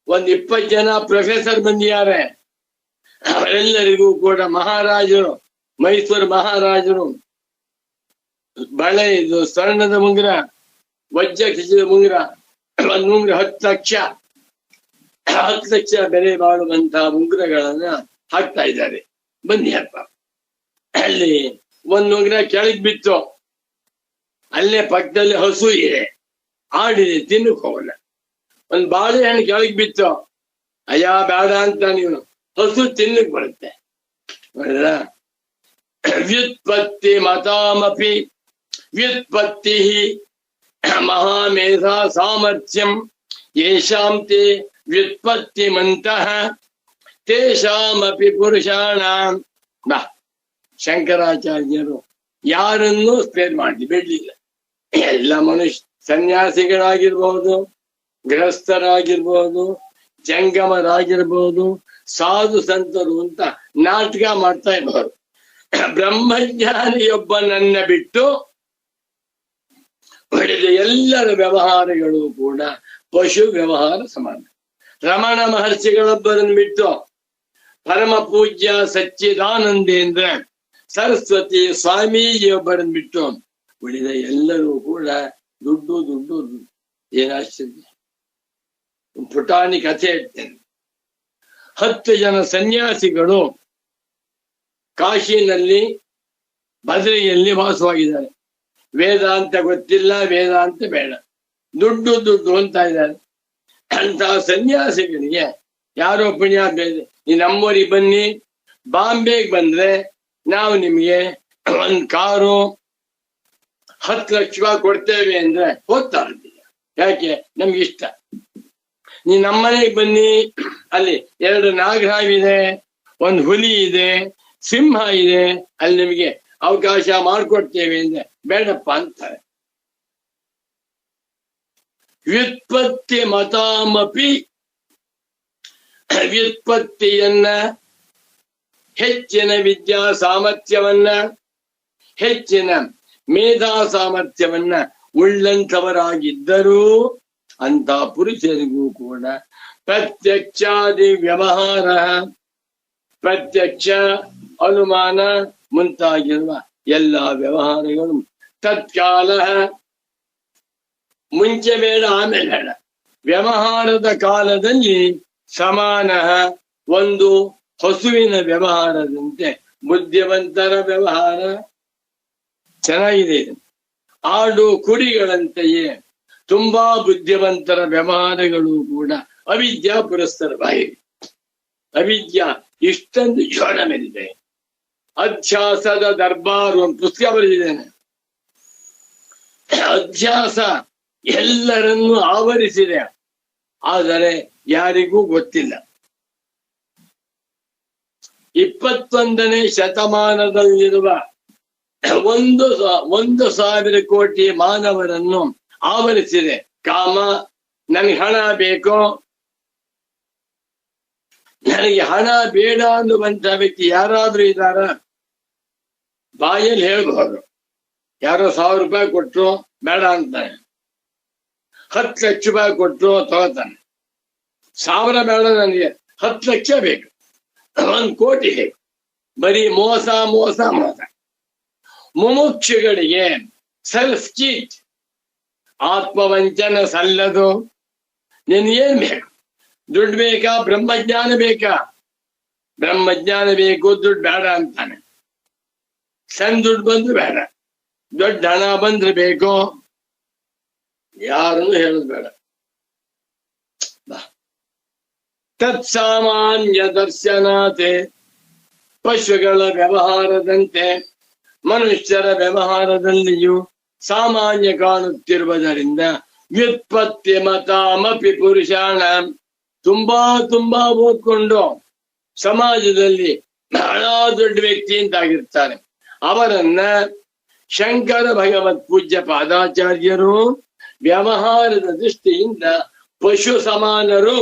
ಒಂದ್ 20 ಜನ ಪ್ರೊಫೆಸರ್ ಬಂದಿದ್ದಾರೆ. ಅವರೆಲ್ಲರಿಗೂ ಕೂಡ ಮಹಾರಾಜರು, ಮೈಸೂರು ಮಹಾರಾಜರು ಬಳೆ, ಇದು ಸ್ವರ್ಣದ ಮುಂಗುರ, ವಜ್ರ ಕಿಸಿದ ಮುಂಗುರ, ಒಂದ್ ಮುಂಗುರ 10 ಲಕ್ಷ ಬೆಲೆ ಬಾಳುವಂತಹ ಮುಂಗುರಗಳನ್ನ ಹಾಕ್ತಾ ಇದ್ದಾರೆ. ಬನ್ನಿಯಪ್ಪ. ಅಲ್ಲಿ ಒಂದ್ ಮುಂಗುರ ಕೆಳಗ್ ಬಿತ್ತು. ಅಲ್ಲೇ ಪಕ್ಕದಲ್ಲಿ ಹಸು ಇದೆ, ಆಡಿದೆ, ತಿನ್ನಕ್ ಹೋಗಲ್ಲ. ಒಂದ್ ಬಾಳೆಹಣ್ಣು ಕೆಳಗ್ ಬಿತ್ತು. ಅಯ್ಯ ಬೇಡ ಅಂತ ನೀವು, ಹಸು ತಿನ್ನಕ್ ಬರುತ್ತೆ. ವ್ಯುತ್ಪತ್ತಿ ಮತಾಮಪಿ ವ್ಯುತ್ಪತ್ತಿ ಮಹಾಮೇಧಾ ಸಾಮರ್ಥ್ಯಂ ಯೇಷಾಂ ತೇ ವ್ಯುತ್ಪತ್ತಿ ಮಂತಃ ತೇಷಾಮಪಿ ಪುರುಷಾಣಾಂ. ಬಾ, ಶಂಕರಾಚಾರ್ಯರು ಯಾರನ್ನೂ ಸ್ಪೇರ್ ಮಾಡಿ ಬಿಡ್ಲಿಲ್ಲ. ಎಲ್ಲ ಮನುಷ್ಯ, ಸನ್ಯಾಸಿಗಳಾಗಿರ್ಬಹುದು, ಗೃಹಸ್ಥರಾಗಿರ್ಬಹುದು, ಜಂಗಮರಾಗಿರ್ಬಹುದು, ಸಾಧು ಸಂತರು ಅಂತ ನಾಟಕ ಮಾಡ್ತಾ ಇರ್ಬೋದು. ಬ್ರಹ್ಮಜ್ಞಾನಿಯೊಬ್ಬನನ್ನ ಬಿಟ್ಟು ಉಳಿದ ಎಲ್ಲರ ವ್ಯವಹಾರಗಳು ಕೂಡ ಪಶು ವ್ಯವಹಾರ ಸಮಾನ. ರಮಣ ಮಹರ್ಷಿಗಳೊಬ್ಬರನ್ನು ಬಿಟ್ಟು ಪರಮ ಪೂಜ್ಯ ಸಚ್ಚಿದಾನಂದೇಂದ್ರ ಸರಸ್ವತಿ ಸ್ವಾಮೀಜಿಯೊಬ್ಬರನ್ನು ಬಿಟ್ಟು ಉಳಿದ ಎಲ್ಲರೂ ಕೂಡ ದುಡ್ಡು ದುಡ್ಡು ದುಡ್ಡು. ಏನಾಶ್ಚರ್ಯ! ಪುಟಾಣಿ ಕಥೆ ಹೇಳ್ತೇನೆ. 10 ಜನ ಸನ್ಯಾಸಿಗಳು ಕಾಶಿನಲ್ಲಿ ಬದರಿಯಲ್ಲಿ ವಾಸವಾಗಿದ್ದಾರೆ. ವೇದಾಂತ ಗೊತ್ತಿಲ್ಲ, ವೇದಾಂತ ಬೇಡ, ದುಡ್ಡು ದುಡ್ಡು ಅಂತ ಇದ್ದಾರೆ. ಅಂತಹ ಸನ್ಯಾಸಿಗಳಿಗೆ ಯಾರೋ ಪುಣ್ಯ ಬೇರೆ, ಈ ನಮ್ಮೂರಿಗೆ ಬನ್ನಿ, ಬಾಂಬೆಗೆ ಬಂದ್ರೆ ನಾವು ನಿಮ್ಗೆ ಒಂದ್ ಕಾರು 10 ಲಕ್ಷ ರೂಪಾಯಿ ಕೊಡ್ತೇವೆ ಅಂದ್ರೆ ಹೋಗ್ತಾ ಇರ್ತೀವಿ. ಯಾಕೆ? ನಮ್ಗೆ ಇಷ್ಟ. ನೀ ನಮ್ಮನೆಗೆ ಬನ್ನಿ, ಅಲ್ಲಿ 2 ನಾಗರಾವಿದೆ, ಒಂದು ಹುಲಿ ಇದೆ, ಸಿಂಹ ಇದೆ, ಅಲ್ಲಿ ನಿಮಗೆ ಅವಕಾಶ ಮಾಡಿಕೊಡ್ತೇವೆ ಅಂದ್ರೆ ಬೇಡಪ್ಪ ಅಂತಾರೆ. ವ್ಯುತ್ಪತ್ತಿ ಮತಾಮಪಿ, ವ್ಯುತ್ಪತ್ತಿಯನ್ನ, ಹೆಚ್ಚಿನ ವಿದ್ಯಾ ಸಾಮರ್ಥ್ಯವನ್ನ, ಹೆಚ್ಚಿನ ಮೇಧಾ ಸಾಮರ್ಥ್ಯವನ್ನ ಉಳ್ಳಂಥವರಾಗಿದ್ದರೂ ಅಂತ ಪುರುಷರಿಗೂ ಕೂಡ ಪ್ರತ್ಯಕ್ಷಾದಿ ವ್ಯವಹಾರ, ಪ್ರತ್ಯಕ್ಷ ಅನುಮಾನ ಮುಂತಾಗಿರುವ ಎಲ್ಲ ವ್ಯವಹಾರಗಳು ತತ್ಕಾಲ, ಮುಂಚೆ ಬೇಡ ಆಮೇಲೆ ಬೇಡ, ವ್ಯವಹಾರದ ಕಾಲದಲ್ಲಿ ಸಮಾನ, ಒಂದು ಹಸುವಿನ ವ್ಯವಹಾರದಂತೆ ಬುದ್ಧಿವಂತರ ವ್ಯವಹಾರ ಚೆನ್ನಾಗಿದೆ. ಆಡು ಕುರಿಗಳಂತೆಯೇ ತುಂಬಾ ಬುದ್ಧಿವಂತರ ವ್ಯವಹಾರಗಳು ಕೂಡ ಅವಿದ್ಯಾ ಪುರಸ್ಸರವಾಗಿದೆ. ಅವಿದ್ಯಾ ಇಷ್ಟೊಂದು ಜೋಳ ಮೇಲಿದೆ. ಅಧ್ಯಾಸದ ದರ್ಬಾರು ಒಂದು ಪುಸ್ತಕ ಬರೆದಿದ್ದೇನೆ. ಅಧ್ಯಾಸ ಎಲ್ಲರನ್ನೂ ಆವರಿಸಿದೆ, ಆದರೆ ಯಾರಿಗೂ ಗೊತ್ತಿಲ್ಲ. 21ನೇ ಶತಮಾನದಲ್ಲಿರುವ 1,000 ಕೋಟಿ ಮಾನವರನ್ನು ಆವರಿಸಿದೆ ಕಾಮ. ನನಗೆ ಹಣ ಬೇಕು, ನನಗೆ ಹಣ ಬೇಡ ಅನ್ನುವಂತ ವ್ಯಕ್ತಿ ಯಾರಾದ್ರೂ ಇದ್ದಾರ? ಬಾಯಲ್ಲಿ ಹೇಳ್ಬಹುದು. ಯಾರೋ 1000 ರೂಪಾಯಿ ಕೊಟ್ರು ಬೇಡ ಅಂತಾನೆ, 10 ಲಕ್ಷ ರೂಪಾಯಿ ಕೊಟ್ರು ತಗೋತಾನೆ. 1000 ಬೇಡ, ನನಗೆ 10 ಲಕ್ಷ ಬೇಕು, 1 ಕೋಟಿ ಬೇಕು. ಬರೀ ಮೋಸ ಮೋಸ ಮೋಸ. ಮುಮುಕ್ಷುಗಳಿಗೆ ಸೆಲ್ಫ್ ಚೀಟ್, ಆತ್ಮವಂಚನ ಸಲ್ಲದು. ನಿನ್ಗೇನ್ ಬೇಕು? ದುಡ್ಡು ಬೇಕಾ? ಬ್ರಹ್ಮಜ್ಞಾನ ಬೇಕಾ? ಬ್ರಹ್ಮಜ್ಞಾನ ಬೇಕು, ದುಡ್ಡು ಬೇಡ ಅಂತಾನೆ. ಸಣ್ಣ ದುಡ್ಡು ಬಂದ್ರೆ ಬೇಡ, ದೊಡ್ಡ ಹಣ ಬಂದ್ರೆ ಬೇಕು, ಯಾರನ್ನು ಹೇಳೋದು ಬೇಡ. ತತ್ಸಾಮಾನ್ಯ ದರ್ಶನಾತೆ ಪಶುಗಳ ವ್ಯವಹಾರದಂತೆ ಮನುಷ್ಯರ ವ್ಯವಹಾರದಲ್ಲಿಯೂ ಸಾಮಾನ್ಯ ಕಾಣುತ್ತಿರುವುದರಿಂದ ವ್ಯುತ್ಪತ್ತಿ ಮತಾಮಪಿ ಪುರುಷಾಣ ತುಂಬಾ ಓದ್ಕೊಂಡು ಸಮಾಜದಲ್ಲಿ ಬಹಳ ದೊಡ್ಡ ವ್ಯಕ್ತಿ ಅಂತಾಗಿರ್ತಾರೆ. ಅವರನ್ನ ಶಂಕರ ಭಗವತ್ ಪೂಜ್ಯ ಪಾದಾಚಾರ್ಯರು ವ್ಯವಹಾರದ ದೃಷ್ಟಿಯಿಂದ ಪಶು ಸಮಾನರು,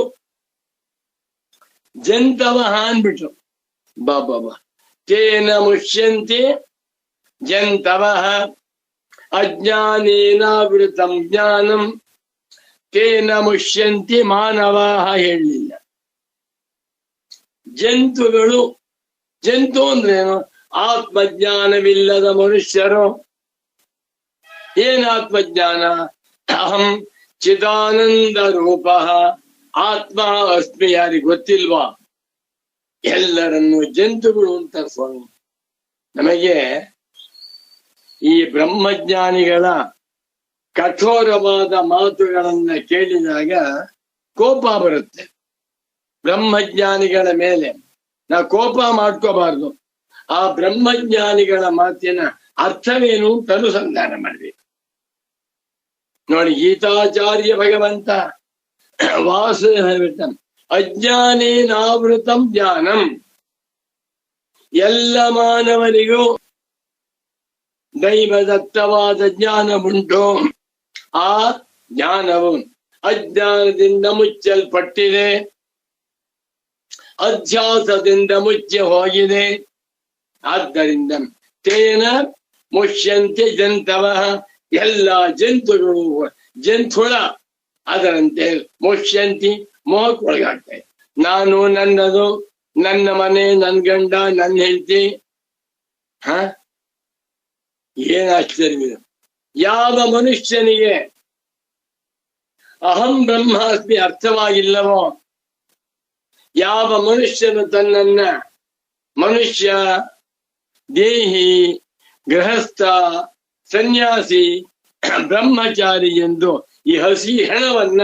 ಜಂತವಃ ಅನ್ಬಿಟ್ರು. ಬಾಬಾ ತೇನ ಮುಷ್ಯಂತಿ ಜಂತವಃ ಅಜ್ಞಾನೇನಾವೃತಂ ಜ್ಞಾನಂ ತೇನ ಮುಷ್ಯಂತಿ ಮಾನವಾಹ ಹೇಳಲಿಲ್ಲ. ಜಂತುಗಳು, ಜಂತು ಅಂದ್ರೇನು? ಆತ್ಮಜ್ಞಾನವಿಲ್ಲದ ಮನುಷ್ಯರು. ಏನ್ ಆತ್ಮಜ್ಞಾನ? ಅಹಂ ಚಿದಾನಂದ ರೂಪ ಆತ್ಮ ಅಸ್ಮಿ. ಯಾರಿಗೆ ಗೊತ್ತಿಲ್ವಾ? ಎಲ್ಲರನ್ನು ಜಂತುಗಳು ಅಂತ ಸ್ವಾಮಿ. ನಮಗೆ ಈ ಬ್ರಹ್ಮಜ್ಞಾನಿಗಳ ಕಠೋರವಾದ ಮಾತುಗಳನ್ನ ಕೇಳಿದಾಗ ಕೋಪ ಬರುತ್ತೆ. ಬ್ರಹ್ಮಜ್ಞಾನಿಗಳ ಮೇಲೆ ನಾವು ಕೋಪ ಮಾಡ್ಕೋಬಾರ್ದು. ಆ ಬ್ರಹ್ಮಜ್ಞಾನಿಗಳ ಮಾತಿನ ಅರ್ಥವೇನು ಅಂತ ಅನುಸಂಧಾನ ಮಾಡ್ಬೇಕು. ನೋಡಿ, ಗೀತಾಚಾರ್ಯ ಭಗವಂತ ವಾಸುದೇವ ಅಜ್ಞಾನೇನಾವೃತಂ ಜ್ಞಾನಂ. ಎಲ್ಲ ಮಾನವನಿಗೂ ದೈವದತ್ತವಾದ ಜ್ಞಾನವುಂಟು. ಆ ಜ್ಞಾನವು ಅಜ್ಞಾನದಿಂದ ಮುಚ್ಚಲ್ಪಟ್ಟಿದೆ, ಅಧ್ಯಾಸದಿಂದ ಮುಚ್ಚಿ ಹೋಗಿದೆ. ಆದ್ದರಿಂದ ತೇನ ಮುಷ್ಯಂತೆ ಜಂತವಃ, ಎಲ್ಲ ಜಂತುಗಳು ಜಂತುಳ ಅದರಂತೆ ಮುಷ್ಯಂತಿ ಮೋಹಕ್ಕೊಳಗಾಗ್ತವೆ. ನಾನು, ನನ್ನದು, ನನ್ನ ಮನೆ, ನನ್ನ ಗಂಡ, ನನ್ನ ಹೆಂಡತಿ. ಏನ್ ಆಶ್ಚರ್ಯ! ಯಾವ ಮನುಷ್ಯನಿಗೆ ಅಹಂ ಬ್ರಹ್ಮಾಸ್ಮಿ ಅರ್ಥವಾಗಿಲ್ಲವೋ, ಯಾವ ಮನುಷ್ಯನು ತನ್ನನ್ನ ಮನುಷ್ಯ, ದೇಹಿ, ಗೃಹಸ್ಥ, ಸನ್ಯಾಸಿ, ಬ್ರಹ್ಮಚಾರಿ ಎಂದು ಈ ಹಸಿ ಹೆಣವನ್ನ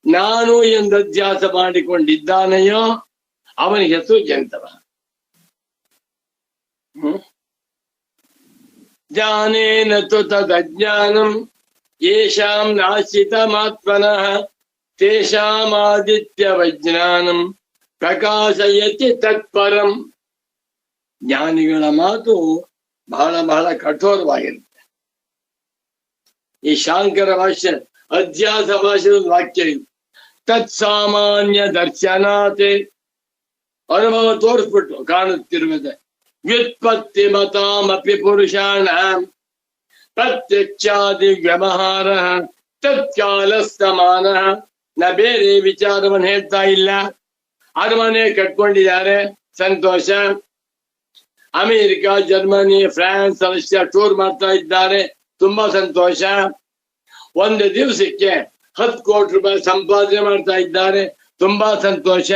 ನಾನು ಎಂದು ಅಧ್ಯಾಸ ಮಾಡಿಕೊಂಡಿದ್ದಾನೆಯೋ ಅವನಿಗೆ ಹೆಸರು ಜಂತವ. ಜ್ಞಾನೇನ ತು ತದಜ್ಞಾನಂ ಯೇಷಾಂ ನಾಶಿತಮಾತ್ಮನಃ ತೇಷಾಮಾದಿತ್ಯ ವಜ್ಞಾನಂ ಪ್ರಕಾಶಯತಿ ತತ್ಪರಂ. ಜ್ಞಾನಿಗಳ ಮಾತು ಬಹಳ ಬಹಳ ಕಠೋರವಾಗಿರುತ್ತೆ. ಈ ಶಾಂಕರ ಭಾಷ್ಯ ಅಧ್ಯಾಸ ಭಾಷೆಯ ವಾಕ್ಯ ಇದು. ತತ್ಸಾಮಾನ್ಯ ದರ್ಶನಾತೆ, ಅನುಭವ ತೋರಿಸ್ಬಿಟ್ಟು ಕಾಣುತ್ತಿರುವುದು. ವ್ಯುತ್ಪತ್ತಿ ಮತಾಮಪಿ ಪುರುಷಾಣ ಪ್ರತ್ಯಕ್ಷಾದಿ ವ್ಯವಹಾರ ತತ್ಕಾಲ ಸಮಾನ. ನಾ ಬೇರೆ ವಿಚಾರವನ್ನು ಹೇಳ್ತಾ ಇಲ್ಲ. ಅರಮನೆ ಕಟ್ಕೊಂಡಿದ್ದಾರೆ, ಸಂತೋಷ. America, Germany, France, Russia tour ಮಾಡ್ತಾ ಇದ್ದಾರೆ, ತುಂಬಾ ಸಂತೋಷ. ಒಂದು ದಿವಸಕ್ಕೆ 10 ಕೋಟಿ ರೂಪಾಯಿ ಸಂಪಾದನೆ ಮಾಡ್ತಾ ಇದ್ದಾರೆ, ತುಂಬಾ ಸಂತೋಷ.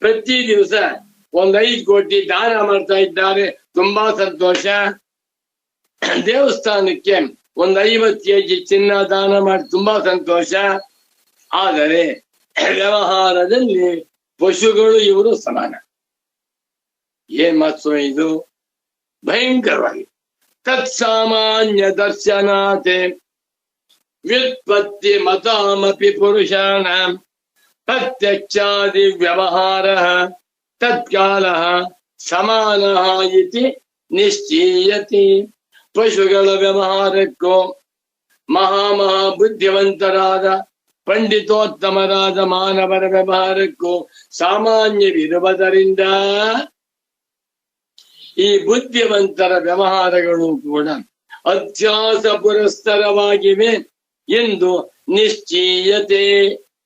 ಪ್ರತಿ ದಿವಸ 5 ಕೋಟಿ ದಾನ ಮಾಡ್ತಾ ಇದ್ದಾರೆ, ತುಂಬಾ ಸಂತೋಷ. ದೇವಸ್ಥಾನಕ್ಕೆ 50 ಕೆಜಿ ಚಿನ್ನ ದಾನ ಮಾಡಿ ತುಂಬಾ ಸಂತೋಷ. ಆದರೆ ವ್ಯವಹಾರದಲ್ಲಿ ಪಶುಗಳು ಇವರು ಸಮಾನ. ಏನ್ ಮಾತು ಇದು? ಭಯಂಕರವಾಗಿ. ತತ್ಸಾಮಾನ್ಯ ದರ್ಶನಾತೆ ವ್ಯುತ್ಪತ್ತಿ ಮತಾಮಪಿ ಪುರುಷಾಣ ಪ್ರತ್ಯಕ್ಷಾದಿ ವ್ಯವಹಾರ ತತ್ಕಾಲ ಸಮಾನ ಇತಿ ನಿಶ್ಚೀಯತಿ. ಪಶುಗಳ ವ್ಯವಹಾರಕ್ಕೂ ಮಹಾ ಬುದ್ಧಿವಂತರಾದ ಪಂಡಿತೋತ್ತಮರಾದ ಮಾನವರ ವ್ಯವಹಾರಕ್ಕೂ ಸಾಮಾನ್ಯವಿರುವುದರಿಂದ ಈ ಬುದ್ಧಿವಂತರ ವ್ಯವಹಾರಗಳು ಕೂಡ ಅಧ್ಯಾಸ ಪುರಸ್ಸರವಾಗಿವೆ ಎಂದು ನಿಶ್ಚೀಯತೆ,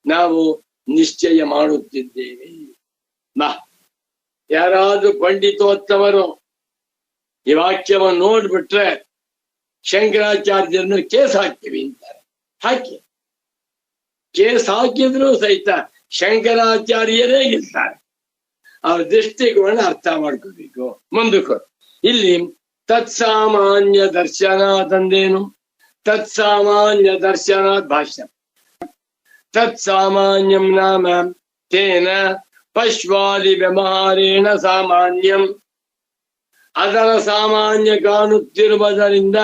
ನಾವು ನಿಶ್ಚಯ ಮಾಡುತ್ತಿದ್ದೇವೆ. ಯಾರಾದ್ರೂ ಪಂಡಿತೋತ್ತಮರು ಈ ವಾಕ್ಯವನ್ನು ನೋಡ್ಬಿಟ್ರೆ ಶಂಕರಾಚಾರ್ಯರನ್ನು ಕೇಸ್ ಹಾಕ್ತೀವಿ ಅಂತಾರೆ. ಹಾಕಿ, ಕೇಸ್ ಹಾಕಿದ್ರು ಸಹಿತ ಶಂಕರಾಚಾರ್ಯರೇ ಗೆಲ್ತಾರೆ. ಅವ್ರ ದೃಷ್ಟಿಕೋನ ಅರ್ಥ ಮಾಡ್ಕೋಬೇಕು. ಮುಂದಕ್ಕೆ ಇಲ್ಲಿ ತತ್ಸಾಮಾನ್ಯ ದರ್ಶನ ತಂದೇನು? ತತ್ಸಾಮಾನ್ಯ ದರ್ಶನ ಭಾಷ್ಯ. ತತ್ಸಾಮಾನ್ಯಂ ನಾಮ ತೇನ ಪಶ್ವಾದಿ ವ್ಯವಹಾರೇಣ ಸಾಮಾನ್ಯಂ. ಅದರ ಸಾಮಾನ್ಯ ಕಾಣುತ್ತಿರುವುದರಿಂದ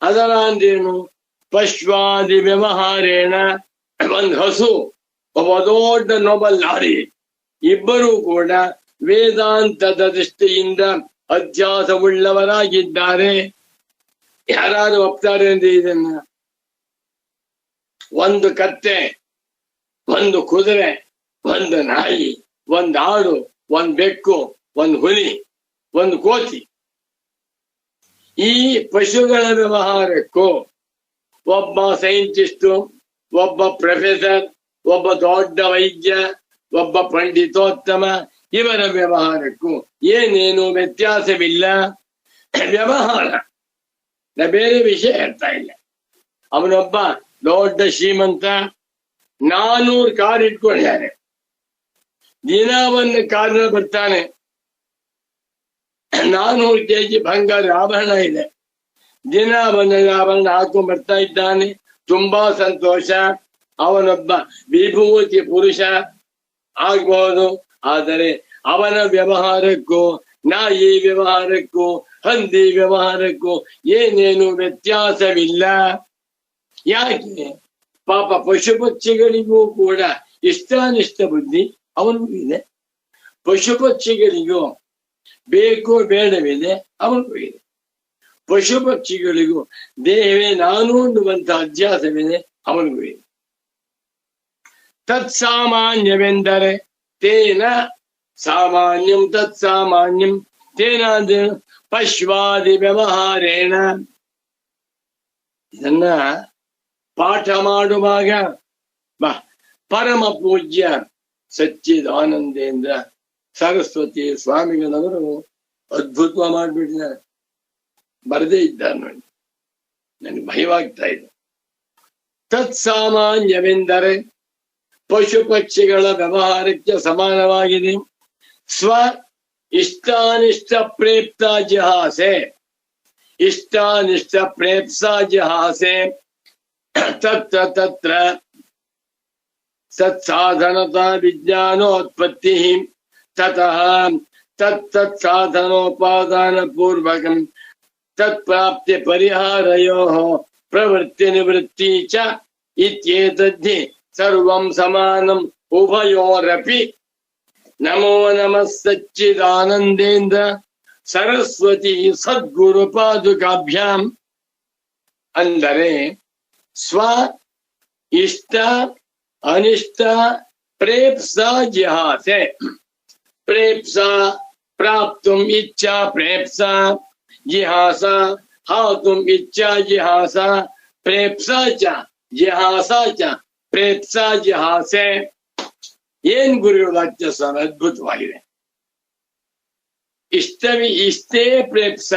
ಅದರ ಅಂದೇನು? ಪಶ್ವಾದಿ ವ್ಯವಹಾರೇಣ. ಒಂದು ಹಸು, ಒಬ್ಬ ದೊಡ್ಡ ನೋಬಲ್ ಲಾರಿ, ಇಬ್ಬರೂ ಕೂಡ ವೇದಾಂತದ ದೃಷ್ಟಿಯಿಂದ ಅಧ್ಯಾಸವುಳ್ಳವರಾಗಿದ್ದಾರೆ. ಯಾರು ಒಪ್ತಾರೆ ಅಂದ್ರೆ ಇದನ್ನ? ಒಂದು ಕತ್ತೆ, ಒಂದು ಕುದುರೆ, ಒಂದು ನಾಯಿ, ಒಂದು ಆಡು, ಒಂದು ಬೆಕ್ಕು, ಒಂದು ಹುಲಿ, ಒಂದು ಕೋತಿ, ಈ ಪಶುಗಳ ವ್ಯವಹಾರಕ್ಕೂ ಒಬ್ಬ ಸೈಂಟಿಸ್ಟು, ಒಬ್ಬ ಪ್ರೊಫೆಸರ್, ಒಬ್ಬ ದೊಡ್ಡ ವೈದ್ಯ, ಒಬ್ಬ ಪಂಡಿತೋತ್ತಮ, ಇವರ ವ್ಯವಹಾರಕ್ಕೂ ಏನೇನು ವ್ಯತ್ಯಾಸವಿಲ್ಲ. ವ್ಯವಹಾರ ಬೇರೆ ವಿಷಯ ಹೇಳ್ತಾ ಇಲ್ಲ. ಅವನೊಬ್ಬ ದೊಡ್ಡ ಶ್ರೀಮಂತ, 400 ಕಾರ್ ಇಟ್ಕೊಂಡಿದ್ದಾನೆ. ದಿನ ಒಂದು ಕಾರಿನ ಬರ್ತಾನೆ, 400 kg ಬಂಗಾರ ಆಭರಣ ಇದೆ. ದಿನ ಒಂದು ಆಭರಣ ಹಾಕೊಂಡ್ ಬರ್ತಾ ಇದ್ದಾನೆ. ತುಂಬಾ ಸಂತೋಷ. ಅವನೊಬ್ಬ ವಿಭೂತಿ ಪುರುಷ ಆಗ್ಬಹುದು. ಆದರೆ ಅವನ ವ್ಯವಹಾರಕ್ಕೂ ನಾಯಿ ವ್ಯವಹಾರಕ್ಕೂ ಹಂದಿ ವ್ಯವಹಾರಕ್ಕೂ ಏನೇನು ವ್ಯತ್ಯಾಸವಿಲ್ಲ. ಯಾಕೆ? ಪಾಪ ಪಶು ಪಕ್ಷಿಗಳಿಗೂ ಕೂಡ ಇಷ್ಟಾನಿಷ್ಟ ಬುದ್ಧಿ ಅವನಿಗೂ ಇದೆ. ಪಶು ಪಕ್ಷಿಗಳಿಗೂ ಬೇಕು ಬೇಡವಿದೆ ಅವನಿಗೂ ಇದೆ. ಪಶು ಪಕ್ಷಿಗಳಿಗೂ ದೇಹವೇ ನಾನು ಅನ್ನುವಂತ ಅಧ್ಯಾಸವಿದೆ ಅವನಿಗೂ ಇದೆ. ತತ್ಸಾಮಾನ್ಯವೆಂದರೆ ತೇನ ಸಾಮಾನ್ಯಂ. ತತ್ಸಾಮಾನ್ಯಂ ತೇನ ಅಂದ್ರೆ ಪಶ್ವಾದಿ ವ್ಯವಹಾರೇಣ. ಇದನ್ನ ಪಾಠ ಮಾಡುವಾಗ ಪರಮ ಪೂಜ್ಯ ಸಚ್ಚಿದಾನಂದೇಂದ್ರ ಸರಸ್ವತಿ ಸ್ವಾಮಿಗಳವರು ಅದ್ಭುತ ಮಾಡ್ಬಿಟ್ಟಿದ್ದಾರೆ. ಬರದೇ ಇದ್ದಾರೆ ನೋಡಿ, ನನಗೆ ಭಯವಾಗ್ತಾ ಇದೆ. ತತ್ಸಾಮಾನ್ಯವೆಂದರೆ ಪಶು ಪಕ್ಷಿಗಳ ವ್ಯವಹಾರಕ್ಕೆ ಸಮಾನವಾಗಿದೆ. ಸ್ವ ಇಷ್ಟಾನಿಷ್ಟ ಪ್ರೇಪ್ತ ಜಿಹಾಸೆ. ಇಷ್ಟಾನಿಷ್ಟ ಪ್ರೇಪ್ಸ ಜಿಹಾಸೆ ತತ್ರ ತತ್ರ ಸತ್ಸಾಧನತಾ ವಿಜ್ಞಾನೋತ್ಪತ್ತಿ ತತಃ ತತ್ ಸಾಧನೋಪಾದಾನ ಪೂರ್ವಕಂ ತತ್ಪ್ರಾಪ್ತಿ ಪರಿಹಾರಯೋಃ ಪ್ರವೃತ್ತಿ ನಿವೃತ್ತಿ ಚ ಇತ್ಯೇತದ್ಧಿ ಸರ್ವಂ ಸಮಾನಂ ಉಭಯೋರಪಿ. ನಮೋ ನಮಃ ಸಚ್ಚಿದಾನಂದೇಂದ್ರ ಸರಸ್ವತಿ ಸದ್ಗುರು ಪಾದುಕಾಭ್ಯಾಂ. ಅಂದರೆ ಸ್ವ ಇಷ್ಟ ಅನಿಷ್ಟ ಪ್ರೇಪ್ಸ ಜಿಹಾಸೆ. ಪ್ರೇಪ್ಸ ಪ್ರಾಪ್ತುಂ ಇಚ್ಛಾ ಪ್ರೇಪ್ಸ ಜಿಹಾಸ ಹಾತುಂ ಇಚ್ಛಾ ಜಿಹಾಸ ಪ್ರೇಪ್ಸ ಚ ಜಿಹಾಸ ಚ ಪ್ರೇಪ್ಸ ಜಿಹಾಸೆ. ಏನ್ ಗುರುಗಳ ವಾಕ್ಯ ಸ್ವಾಮಿ, ಅದ್ಭುತವಾಗಿದೆ. ಇಷ್ಟೇ ಪ್ರೇಪ್ಸ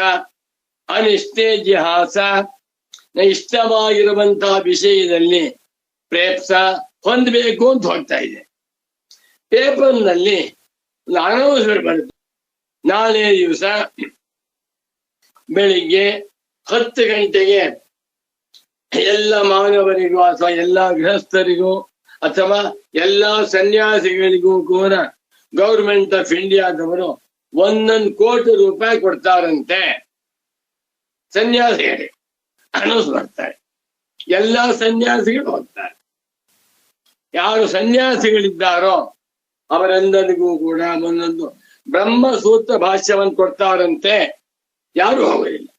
ಅನಿಷ್ಟೇ ಜಿಹಾಸ. ಇಷ್ಟವಾಗಿರುವಂತಹ ವಿಷಯದಲ್ಲಿ ಪ್ರೇಪ್ಸ ಹೊಂದಬೇಕು ಅಂತ ಹೋಗ್ತಾ ಇದೆ. ಪೇಪರ್ನಲ್ಲಿ ಅನೌನ್ಸ್ಮೆಂಟ್ ಬರುತ್ತೆ, ನಾಳೆ ದಿವಸ ಬೆಳಿಗ್ಗೆ 10 ಗಂಟೆಗೆ ಎಲ್ಲ ಮಾನವರಿಗೂ ಅಥವಾ ಎಲ್ಲ ಗೃಹಸ್ಥರಿಗೂ ಅಥವಾ ಎಲ್ಲ ಸನ್ಯಾಸಿಗಳಿಗೂ ಕೂಡ ಗೌರ್ಮೆಂಟ್ ಆಫ್ ಇಂಡಿಯಾದವರು 1 ಕೋಟಿ ರೂಪಾಯಿ ಕೊಡ್ತಾರಂತೆ. ಸನ್ಯಾಸಿಗಳಿಗೆ ಅನೌನ್ಸ್ ಮಾಡ್ತಾರೆ. ಎಲ್ಲ ಸನ್ಯಾಸಿಗಳು ಹೋಗ್ತಾರೆ. ಯಾರು ಸನ್ಯಾಸಿಗಳಿದ್ದಾರೋ ಅವರೆಲ್ಲರಿಗೂ ಕೂಡ ಒಂದೊಂದು ಬ್ರಹ್ಮಸೂತ್ರ ಭಾಷ್ಯವನ್ನು ಕೊಡ್ತಾರಂತೆ. ಯಾರು ಹೋಗೋದಿಲ್ಲ,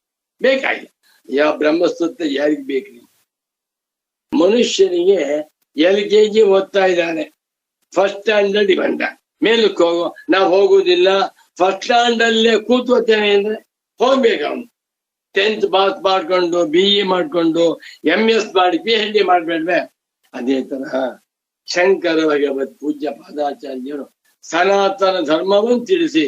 ಬೇಕಾಗಿಲ್ಲ. ಯಾವ ಬ್ರಹ್ಮಸೂತ್ರ ಯಾರಿಗೆ ಬೇಕ್ರಿ? ಮನುಷ್ಯನಿಗೆ LKG ಓದ್ತಾ ಇದ್ದಾನೆ, ಫಸ್ಟ್ ಸ್ಟ್ಯಾಂಡರ್ಡ್ ಬಂದ, ಮೇಲಕ್ಕೆ ಹೋಗೋ ನಾವು ಹೋಗುವುದಿಲ್ಲ, ಫಸ್ಟ್ ಸ್ಟ್ಯಾಂಡರ್ಡಲ್ಲೇ ಕೂತ್ಕೋತೇನೆ ಅಂದ್ರೆ ಹೋಗ್ಬೇಕು. ಅವನು 10th ಪಾಸ್ ಮಾಡ್ಕೊಂಡು BE ಮಾಡ್ಕೊಂಡು MS ಮಾಡಿ PhD ಮಾಡ್ಬೇಡ್ವೆ. ಅದೇ ತರಹ ಶಂಕರ ಭಗವತ್ ಪೂಜ್ಯ ಪಾದಾಚಾರ್ಯರು ಸನಾತನ ಧರ್ಮವನ್ನು ತಿಳಿಸಿ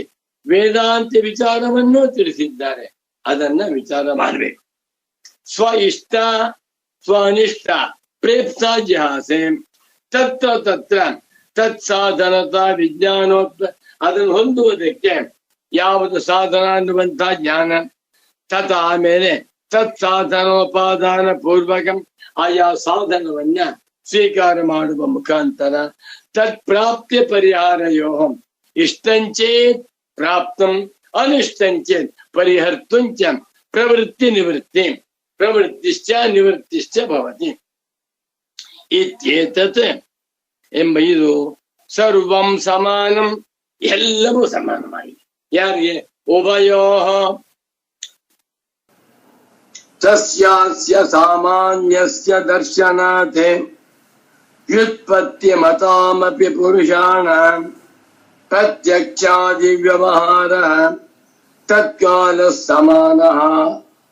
ವೇದಾಂತ ವಿಚಾರವನ್ನು ತಿಳಿಸಿದ್ದಾರೆ. ಅದನ್ನ ವಿಚಾರ ಮಾಡಬೇಕು. ಸ್ವ ಇಷ್ಟ ಸ್ವ ಅನಿಷ್ಟ ಪ್ರೇಪ್ಸಾ ಜಿಹಾಸೆ ತತ್ರ ತತ್ರ ತತ್ಸಾಧನತಾ ಅದನ್ನು ಹೊಂದುವುದಕ್ಕೆ ಯಾವುದು ಸಾಧನ ಅನ್ನುವಂತಹ ಜ್ಞಾನ, ತತ್ ಆಮೇಲೆ ತತ್ ಸಾಧನೋಪಾದಾನ ಪೂರ್ವಕ ಆಯಾ ಸಾಧನವನ್ನ ಸ್ವೀಕಾರ ಮಾಡುವ ಮುಖಾಂತರ ತತ್ ಪ್ರಾಪ್ತಿ ಪರಿಹಾರಯೋಹಂ ಇಷ್ಟಂಚೇತ್ ಪ್ರಾಪ್ತಂ ಅನಿಷ್ಟಂಚೇತ್ ಪರಿಹರ್ತುಂಚ ಪ್ರವೃತ್ತಿ ನಿವೃತ್ತಿ ಪ್ರವೃತ್ತಿಶ್ಚ ನಿವೃತ್ತಿಶ್ಚ ಭವತಿ ಇತ್ಯೇತತ್ ಎಂಬ ಇದು ಸರ್ವಂ ಸಮಾನಂ ಎಲ್ಲವೂ ಸಮಾನವಾಗಿದೆ. ಯಾರಿಗೆ? ಉಭಯೋಃ ತಸ್ಯಾಸ್ಯ ಸಾಮಾನ್ಯಸ್ಯ ದರ್ಶನಾತ್ ವ್ಯುತ್ಪತ್ತಿ ಮತಾಮಪಿ ಪುರುಷಾಣಾಂ ಪ್ರತ್ಯಕ್ಷಾದಿ ವ್ಯವಹಾರಃ ತತ್ಕಾಲ ಸಮಾನಃ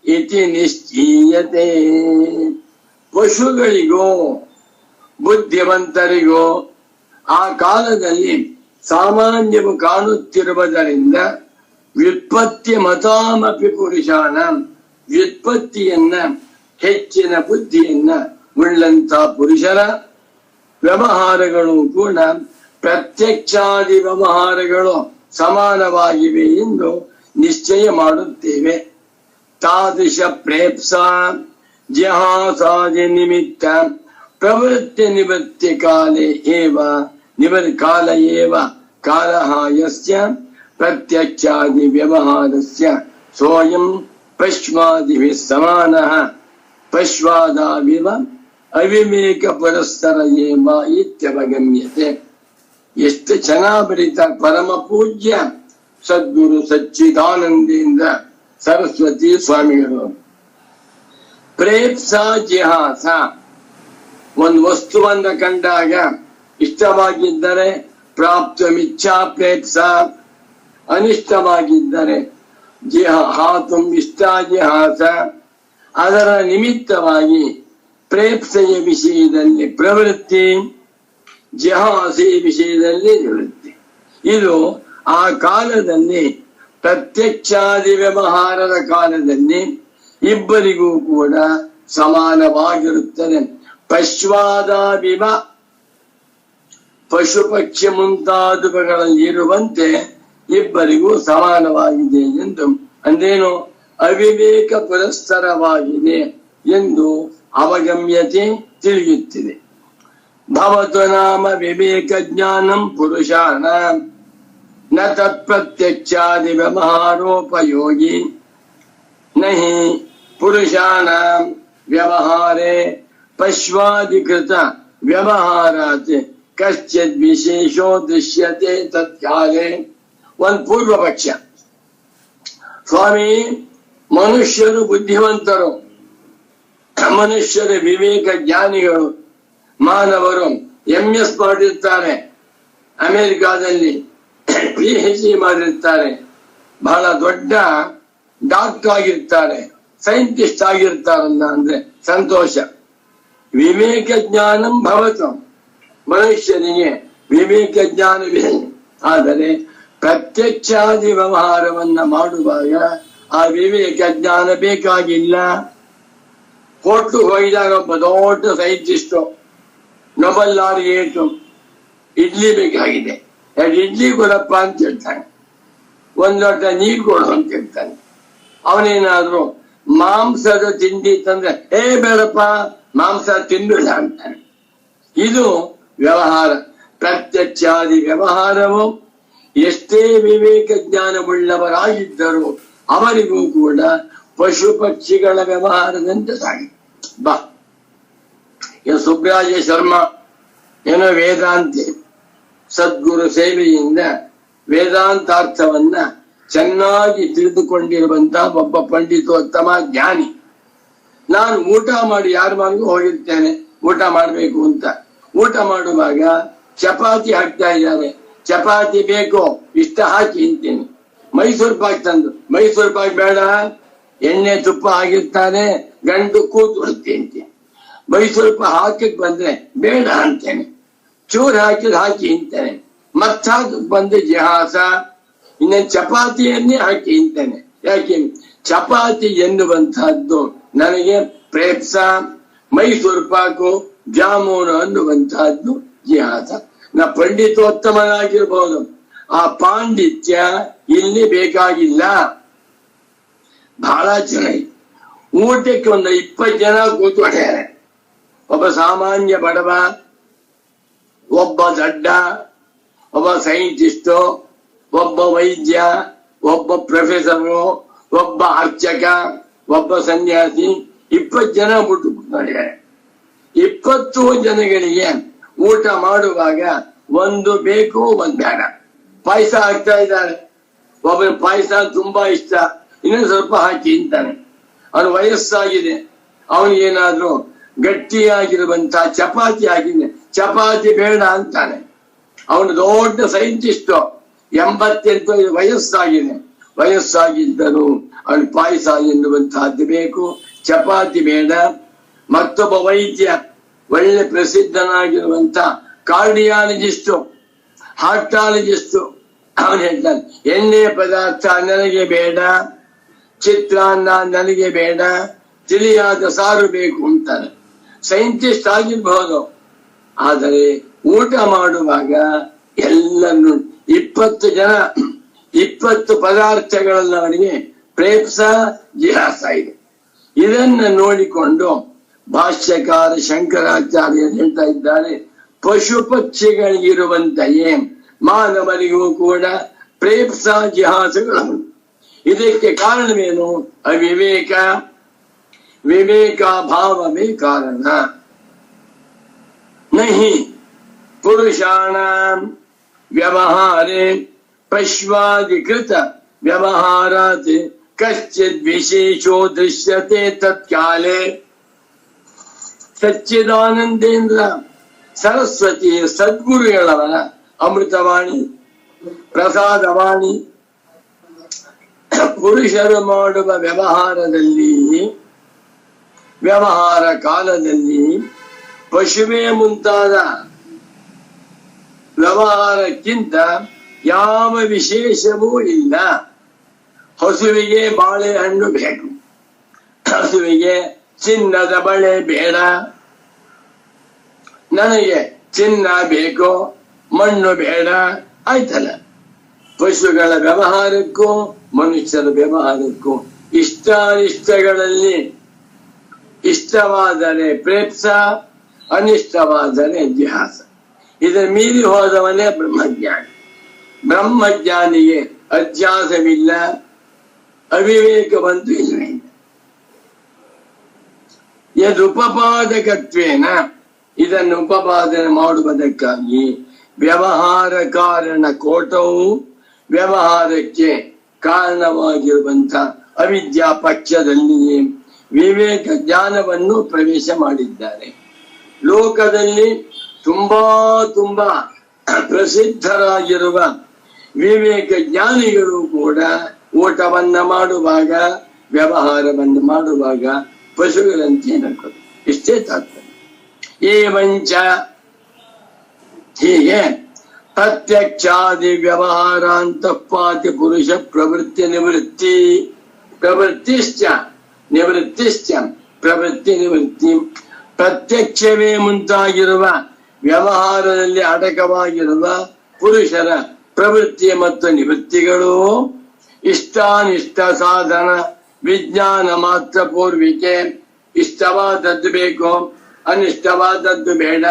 ಇತಿ ನಿಶ್ಚೀಯತೆ. ಪಶುಗಳಿಗೋ ಬುದ್ಧಿವಂತರಿಗೋ ಆ ಕಾಲದಲ್ಲಿ ಸಾಮಾನ್ಯವು ಕಾಣುತ್ತಿರುವುದರಿಂದ ವ್ಯುತ್ಪತ್ತಿ ಮತಾಮಪಿ ಪುರುಷಾಣ ವ್ಯುತ್ಪತ್ತಿಯನ್ನ ಹೆಚ್ಚಿನ ಬುದ್ಧಿಯನ್ನ ಉಳ್ಳಂತ ಪುರುಷರ ವ್ಯವಹಾರಗಳು ಕೂಡ ಪ್ರತ್ಯಕ್ಷಾದಿ ವ್ಯವಹಾರಗಳು ಸಮಾನವಾಗಿವೆ ಎಂದು ನಿಶ್ಚಯ ಮಾಡುತ್ತೇವೆ. ತಾದೃಶ ಪ್ರೇಪ್ಸ ಜಿಹಾಸಾದಿ ನಿಮಿತ್ತ ಪ್ರವೃತ್ತಿ ನಿವೃತ್ತಿ ಕಾಲೇ ಏವ ಕಾಲ ಏವ ಕಾಲಃ ಯಸ್ಯ ಪ್ರತ್ಯಕ್ಷಾದಿ ವ್ಯವಹಾರಸ್ಯ ಸೋಯಂ ಪಶ್ವಾದಿಭಿಃ ಸಮಾನಃ ಪಶ್ವಾದಾವಿವ ಅವಿವೇಕ ಪುರಸ್ಸರ ಏವ ಇತ್ಯವಗಮ್ಯತೆ. ಎಷ್ಟು ಚೆನ್ನಾಗಿ ಬರೀತಾರೆ ಪರಮ ಪೂಜ್ಯ ಸದ್ಗುರು ಸಚ್ಚಿದಾನಂದೇಂದ್ರ ಸರಸ್ವತಿ ಸ್ವಾಮಿಗಳು. ಪ್ರೇಪ್ಸ ಜಿಹಾಸ, ಒಂದು ವಸ್ತುವನ್ನ ಕಂಡಾಗ ಇಷ್ಟವಾಗಿದ್ದರೆ ಪ್ರಾಪ್ತಮಿಚ್ಛಾ ಪ್ರೇಪ್ಸ, ಅನಿಷ್ಟವಾಗಿದ್ದರೆ ಹಾತುಂ ಇಷ್ಟ ಜಿಹಾಸ. ಅದರ ನಿಮಿತ್ತವಾಗಿ ಪ್ರೇಪ್ಸೆಯ ವಿಷಯದಲ್ಲಿ ಪ್ರವೃತ್ತಿ, ಜಿಹಾಸೆಯ ವಿಷಯದಲ್ಲಿ ನಿವೃತ್ತಿ. ಇದು ಆ ಕಾಲದಲ್ಲಿ ಪ್ರತ್ಯಕ್ಷಾದಿ ವ್ಯವಹಾರದ ಕಾಲದಲ್ಲಿ ಇಬ್ಬರಿಗೂ ಕೂಡ ಸಮಾನವಾಗಿರುತ್ತದೆ. ಪಶ್ವಾದಾವಿವ ಪಶು ಪಕ್ಷಿ ಮುಂತಾದವುಗಳಲ್ಲಿ ಇರುವಂತೆ ಇಬ್ಬರಿಗೂ ಸಮಾನವಾಗಿದೆ ಎಂದು, ಅಂದೇನು ಅವಿವೇಕ ಪುರಸ್ಸರವಾಗಿದೆ ಎಂದು ಅವಗಮ್ಯತೆ ತಿಳಿಯುತ್ತಿದೆ. ಭವತು ನಾಮ ವಿವೇಕ ಜ್ಞಾನಂ ಪುರುಷಾಣ ನ ತತ್ಪ್ರತ್ಯಕ್ಷಾದಿ ವ್ಯವಹಾರೋಪಯೋಗಿ ನಹಿ ಪುರುಷಾಣ ವ್ಯವಹಾರೇ ಪಶ್ವಾದಿಕೃತ ವ್ಯವಹಾರಾತ್ ಕಶ್ಚಿತ್ ವಿಶೇಷೋ ದೃಶ್ಯತೆ ತತ್ಕಾಲೇ. ಒಂದು ಪೂರ್ವ ಪಕ್ಷ, ಸ್ವಾಮಿ ಮನುಷ್ಯರು ಬುದ್ಧಿವಂತರು, ಮನುಷ್ಯರು ವಿವೇಕ ಜ್ಞಾನಿಗಳು, ಮಾನವರು MS ಮಾಡಿರ್ತಾರೆ, ಅಮೆರಿಕಾದಲ್ಲಿ PhD ಮಾಡಿರ್ತಾರೆ, ಬಹಳ ದೊಡ್ಡ ಡಾಕ್ಟರ್ ಆಗಿರ್ತಾರೆ, ಸೈಂಟಿಸ್ಟ್ ಆಗಿರ್ತಾರಲ್ಲ ಅಂದ್ರೆ ಸಂತೋಷ. ವಿವೇಕ ಜ್ಞಾನಂ ಭವತು, ಮನುಷ್ಯನಿಗೆ ವಿವೇಕ ಜ್ಞಾನವಿದೆ. ಆದರೆ ಪ್ರತ್ಯಕ್ಷಾದಿ ವ್ಯವಹಾರವನ್ನ ಮಾಡುವಾಗ ಆ ವಿವೇಕ ಜ್ಞಾನ ಬೇಕಾಗಿಲ್ಲ. ಕೊಟ್ಟು ಹೋಗಿದಾಗ ಒಬ್ಬ ದೊಡ್ಡ ಸೈಂಟಿಸ್ಟು, ನೊಬೆಲ್ ಲಾರಿಯೇಟು, ಇಡ್ಲಿ ಬೇಕಾಗಿದೆ, 2 ಇಡ್ಲಿ ಕೊಡಪ್ಪ ಅಂತ ಹೇಳ್ತಾನೆ, 1 ಲೋಟ ನೀರು ಕೊಡು ಅಂತ ಹೇಳ್ತಾನೆ. ಅವನೇನಾದ್ರು ಮಾಂಸದ ತಿಂಡಿ ತಂದ್ರೆ ಬೇಡಪ್ಪ ಮಾಂಸ ತಿನ್ನಲ್ಲ ಅಂತಾನೆ. ಇದು ವ್ಯವಹಾರ. ಪ್ರತ್ಯಕ್ಷಾದಿ ವ್ಯವಹಾರವು ಎಷ್ಟೇ ವಿವೇಕ ಜ್ಞಾನವುಳ್ಳವರಾಗಿದ್ದರೂ ಅವರಿಗೂ ಕೂಡ ಪಶು ಪಕ್ಷಿಗಳ ವ್ಯವಹಾರದಂತೆ ಸಾಗಿ. ಬಾ ಸುಬ್ರಾಜ ಶರ್ಮಾ ಏನೋ ವೇದಾಂತಿ, ಸದ್ಗುರು ಸೇವೆಯಿಂದ ವೇದಾಂತಾರ್ಥವನ್ನ ಚೆನ್ನಾಗಿ ತಿಳಿದುಕೊಂಡಿರುವಂತಹ ಒಬ್ಬ ಪಂಡಿತೋತ್ತಮ ಜ್ಞಾನಿ. ನಾನು ಊಟ ಮಾಡಿ ಯಾರ ಮನೆಗೂ ಹೋಗಿರ್ತೇನೆ ಊಟ ಮಾಡ್ಬೇಕು ಅಂತ. ಊಟ ಮಾಡುವಾಗ ಚಪಾತಿ ಹಾಕ್ತಾ ಇದ್ದಾರೆ, ಚಪಾತಿ ಬೇಕು ಇಷ್ಟ ಹಾಕಿ ಅಂತೀನಿ. ಮೈಸೂರು ಪಾಕ್ ತಂದು, ಮೈಸೂರು ಪಾಕ್ ಬೇಡ, ಎಣ್ಣೆ ತುಪ್ಪ ಹಾಕಿರ್ತಾನೆ, ಗಂಡು ಕೂತು ಅಂತೀನಿ. ಮೈಸೂರು ಪಾಕ್ ಹಾಕಕ್ ಬಂದ್ರೆ ಬೇಡ ಅಂತೇನೆ, ಚೂರು ಹಾಕಿದ್ ಹಾಕಿ ಅಂತೇನೆ. ಮತ್ತ ಬಂದು ಜಿಹಾಸ, ಇನ್ನ ಚಪಾತಿಯನ್ನೇ ಹಾಕಿ ಅಂತೇನೆ. ಯಾಕೆ? ಚಪಾತಿ ಎನ್ನುವಂತಹದ್ದು ನನಗೆ ಪ್ರೇಪ್ಸ, ಮೈಸೂರು ಪಾಕು, ಜಾಮೂನು ಅನ್ನುವಂತಹದ್ದು ಜಿಹಾಸ. ನಾ ಪಂಡಿತೋತ್ತಮನಾಗಿರ್ಬೋದು, ಆ ಪಾಂಡಿತ್ಯ ಇಲ್ಲಿ ಬೇಕಾಗಿಲ್ಲ. ಬಹಳ ಚೆನ್ನಾಗಿ ಊಟಕ್ಕೆ ಒಂದು 20 ಜನ ಕೂತ್ಕೊಂಡಿದ್ದಾರೆ. ಒಬ್ಬ ಸಾಮಾನ್ಯ ಬಡವ, ಒಬ್ಬ ದಡ್ಡ, ಒಬ್ಬ ಸೈಂಟಿಸ್ಟು, ಒಬ್ಬ ವೈದ್ಯ, ಒಬ್ಬ ಪ್ರೊಫೆಸರು, ಒಬ್ಬ ಅರ್ಚಕ, ಒಬ್ಬ ಸನ್ಯಾಸಿ, 20 ಜನ ಬಿಟ್ಟು ಕೂತ್ಕೊಂಡಿದ್ದಾರೆ. 20 ಜನಗಳಿಗೆ ಊಟ ಮಾಡುವಾಗ ಒಂದು ಬೇಕು, ಒಂದು ಬೇಡ. ಪಾಯಸ ಹಾಕ್ತಾ ಇದ್ದಾರೆ. ಒಬ್ಬನ ಪಾಯಸ ತುಂಬಾ ಇಷ್ಟ, ಇನ್ನೊಂದು ಸ್ವಲ್ಪ ಹಾಕಿ ಅಂತಾನೆ. ಅವನು ವಯಸ್ಸಾಗಿದೆ, ಅವನಿಗೇನಾದ್ರೂ ಗಟ್ಟಿಯಾಗಿರುವಂತ ಚಪಾತಿ ಹಾಕಿದೆ, ಚಪಾತಿ ಬೇಡ ಅಂತಾನೆ. ಅವನು ದೊಡ್ಡ ಸೈಂಟಿಸ್ಟ್, 88 ವಯಸ್ಸಾಗಿದ್ದರು ಅವನು ಪಾಯಸ ಎನ್ನುವಂತಹದ್ದು ಬೇಕು, ಚಪಾತಿ ಬೇಡ. ಮತ್ತೊಬ್ಬ ವೈದ್ಯ, ಒಳ್ಳೆ ಪ್ರಸಿದ್ಧನಾಗಿರುವಂತ ಕಾರ್ಡಿಯಾಲಜಿಸ್ಟು, ಹಾರ್ಟಾಲಜಿಸ್ಟು, ಅವನು ಹೇಳ್ತಾನೆ ಎಣ್ಣೆ ಪದಾರ್ಥ ನನಗೆ ಬೇಡ, ಚಿತ್ರಾನ್ನ ನನಗೆ ಬೇಡ, ತಿಳಿಯಾದ ಸಾರು ಬೇಕು ಅಂತಾನೆ. ಸೈಂಟಿಸ್ಟ್ ಆಗಿರ್ಬಹುದು, ಆದರೆ ಊಟ ಮಾಡುವಾಗ ಎಲ್ಲನ್ನು 20 ಜನ 20 ಪದಾರ್ಥಗಳನ್ನು ಅವನಿಗೆ ಪ್ರೇಪ್ಸ ಜಿಹಾಸ ಇದೆ. ಇದನ್ನ ನೋಡಿಕೊಂಡು ಭಾಷ್ಯಕಾರ ಶಂಕರಾಚಾರ್ಯ ಹೇಳ್ತಾ ಇದ್ದಾರೆ, ಪಶು ಪಕ್ಷಿಗಳಿಗಿರುವಂತೆಯೇ ಮಾನವರಿಗೂ ಕೂಡ ಪ್ರೇಪ್ಸ ಜಿಹಾಸಗಳು. ಇದಕ್ಕೆ ಕಾರಣವೇನು? ಅವಿವೇಕ. ವಿವೇಕಾಭಾವವೇ ಕಾರಣ. ನಹಿ ಪುರುಷಾಣಾಂ ವ್ಯವಹಾರೇ ಪಶ್ವಾದಿಕೃತ ವ್ಯವಹಾರಾತ್ ಕಶ್ಚಿದ್ ವಿಶೇಷೋ ದೃಶ್ಯತೆ ತತ್ಕಾಲೇ. ಸಚ್ಚಿದಾನಂದೇಂದ್ರ ಸರಸ್ವತಿ ಸದ್ಗುರುಗಳವರ ಅಮೃತವಾಣಿ, ಪ್ರಸಾದವಾಣಿ, ಪುರುಷರು ಮಾಡುವ ವ್ಯವಹಾರ ಕಾಲದಲ್ಲಿ ಪಶುವೇ ಮುಂತಾದ ವ್ಯವಹಾರಕ್ಕಿಂತ ಯಾವ ವಿಶೇಷವೂ ಇಲ್ಲ. ಹಸುವಿಗೆ ಬಾಳೆಹಣ್ಣು ಬೇಕು, ಹಸುವಿಗೆ ಚಿನ್ನದ ಬಳೆ ಬೇಡ. ನನಗೆ ಚಿನ್ನ ಬೇಕು, ಮಣ್ಣು ಬೇಡ, ಆಯ್ತಲ್ಲ. ಪಶುಗಳ ವ್ಯವಹಾರಕ್ಕೂ ಮನುಷ್ಯರ ವ್ಯವಹಾರಕ್ಕೂ ಇಷ್ಟಾನಿಷ್ಟಗಳಲ್ಲಿ ಇಷ್ಟವಾದರೆ ಪ್ರೇಪ್ಸ, ಅನಿಷ್ಟವಾದರೆ ಜಿಹಾಸ. ಇದರ ಮೀರಿ ಹೋದವನೇ ಬ್ರಹ್ಮಜ್ಞಾನಿ. ಬ್ರಹ್ಮಜ್ಞಾನಿಗೆ ಅಧ್ಯಾಸವಿಲ್ಲ, ಅವಿವೇಕವಂತೂ ಇಲ್ಲವೇ ಇಲ್ಲ. ಯದುಪಪಾದಕತ್ವೇನ, ಇದನ್ನು ಉಪಪಾದನೆ ಮಾಡುವುದಕ್ಕಾಗಿ ವ್ಯವಹಾರ ಕಾರಣ ಕೋಟವು ವ್ಯವಹಾರಕ್ಕೆ ಕಾರಣವಾಗಿರುವಂತ ಅವಿದ್ಯಾ ಪಕ್ಷದಲ್ಲಿಯೇ ವಿವೇಕ ಜ್ಞಾನವನ್ನು ಪ್ರವೇಶ ಮಾಡಿದ್ದಾರೆ. ಲೋಕದಲ್ಲಿ ತುಂಬಾ ಪ್ರಸಿದ್ಧರಾಗಿರುವ ವಿವೇಕ ಜ್ಞಾನಿಗಳು ಕೂಡ ಊಟವನ್ನ ಮಾಡುವಾಗ, ವ್ಯವಹಾರವನ್ನು ಮಾಡುವಾಗ ಪಶುಗಳಂತೆ ನಡ್ಕೊಂಡು. ಇಷ್ಟೇ ತಾತ್ಪರ್ಯ. ಏವಂಚ, ಹೀಗೆ ಪ್ರತ್ಯಕ್ಷಾದಿ ವ್ಯವಹಾರಾಂತಪಾತಿ ಪುರುಷ ಪ್ರವೃತ್ತಿ ನಿವೃತ್ತಿ ಪ್ರತ್ಯಕ್ಷವೇ ಮುಂತಾಗಿರುವ ವ್ಯವಹಾರದಲ್ಲಿ ಅಡಕವಾಗಿರುವ ಪುರುಷರ ಪ್ರವೃತ್ತಿ ಮತ್ತು ನಿವೃತ್ತಿಗಳು ಇಷ್ಟಾನಿಷ್ಟ ಸಾಧನ ವಿಜ್ಞಾನ ಮಾತ್ರ ಪೂರ್ವಿಕೆ. ಇಷ್ಟವಾದದ್ದು ಬೇಕು, ಅನಿಷ್ಟವಾದದ್ದು ಬೇಡ.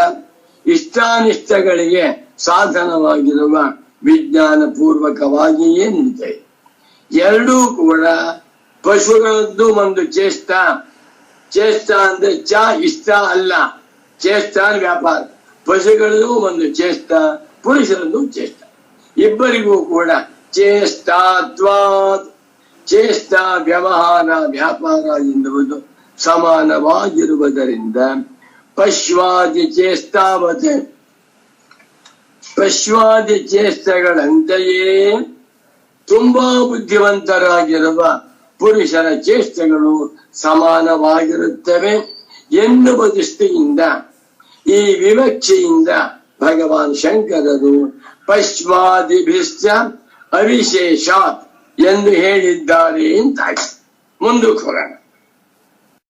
ಇಷ್ಟಾನಿಷ್ಟಗಳಿಗೆ ಸಾಧನವಾಗಿರುವ ವಿಜ್ಞಾನ ಪೂರ್ವಕವಾಗಿಯೇ ನಿಂತಿದೆ. ಎರಡೂ ಕೂಡ ಪಶುಗಳದ್ದು ಒಂದು ಚೇಷ್ಟ ಅಂದ್ರೆ ಇಷ್ಟ ಅಲ್ಲ, ಚೇಷ್ಟ ವ್ಯಾಪಾರ. ಪಶುಗಳದ್ದು ಒಂದು ಚೇಷ್ಟ, ಪುರುಷರದ್ದು ಚೇಷ್ಟ. ಇಬ್ಬರಿಗೂ ಕೂಡ ಚೇಷ್ಟ ವ್ಯವಹಾರ ವ್ಯಾಪಾರ ಎನ್ನುವುದು ಸಮಾನವಾಗಿರುವುದರಿಂದ ಪಶ್ವಾದಿ ಚೇಷ್ಟೆಗಳಂತೆಯೇ ತುಂಬಾ ಬುದ್ಧಿವಂತರಾಗಿರುವ ಪುರುಷರ ಚೇಷ್ಟೆಗಳು ಸಮಾನವಾಗಿರುತ್ತವೆ ಎನ್ನುವ ದೃಷ್ಟಿಯಿಂದ, ಈ ವಿವಕ್ಷೆಯಿಂದ ಭಗವಾನ್ ಶಂಕರರು ಪಶ್ವಾದಿಭಿಶ್ಚ ಅವಿಶೇಷಾತ್ ಎಂದು ಹೇಳಿದ್ದಾರೆ ಅಂತಾಗಿ ಮುಂದಕ್ಕೆ ಹೋಗೋಣ.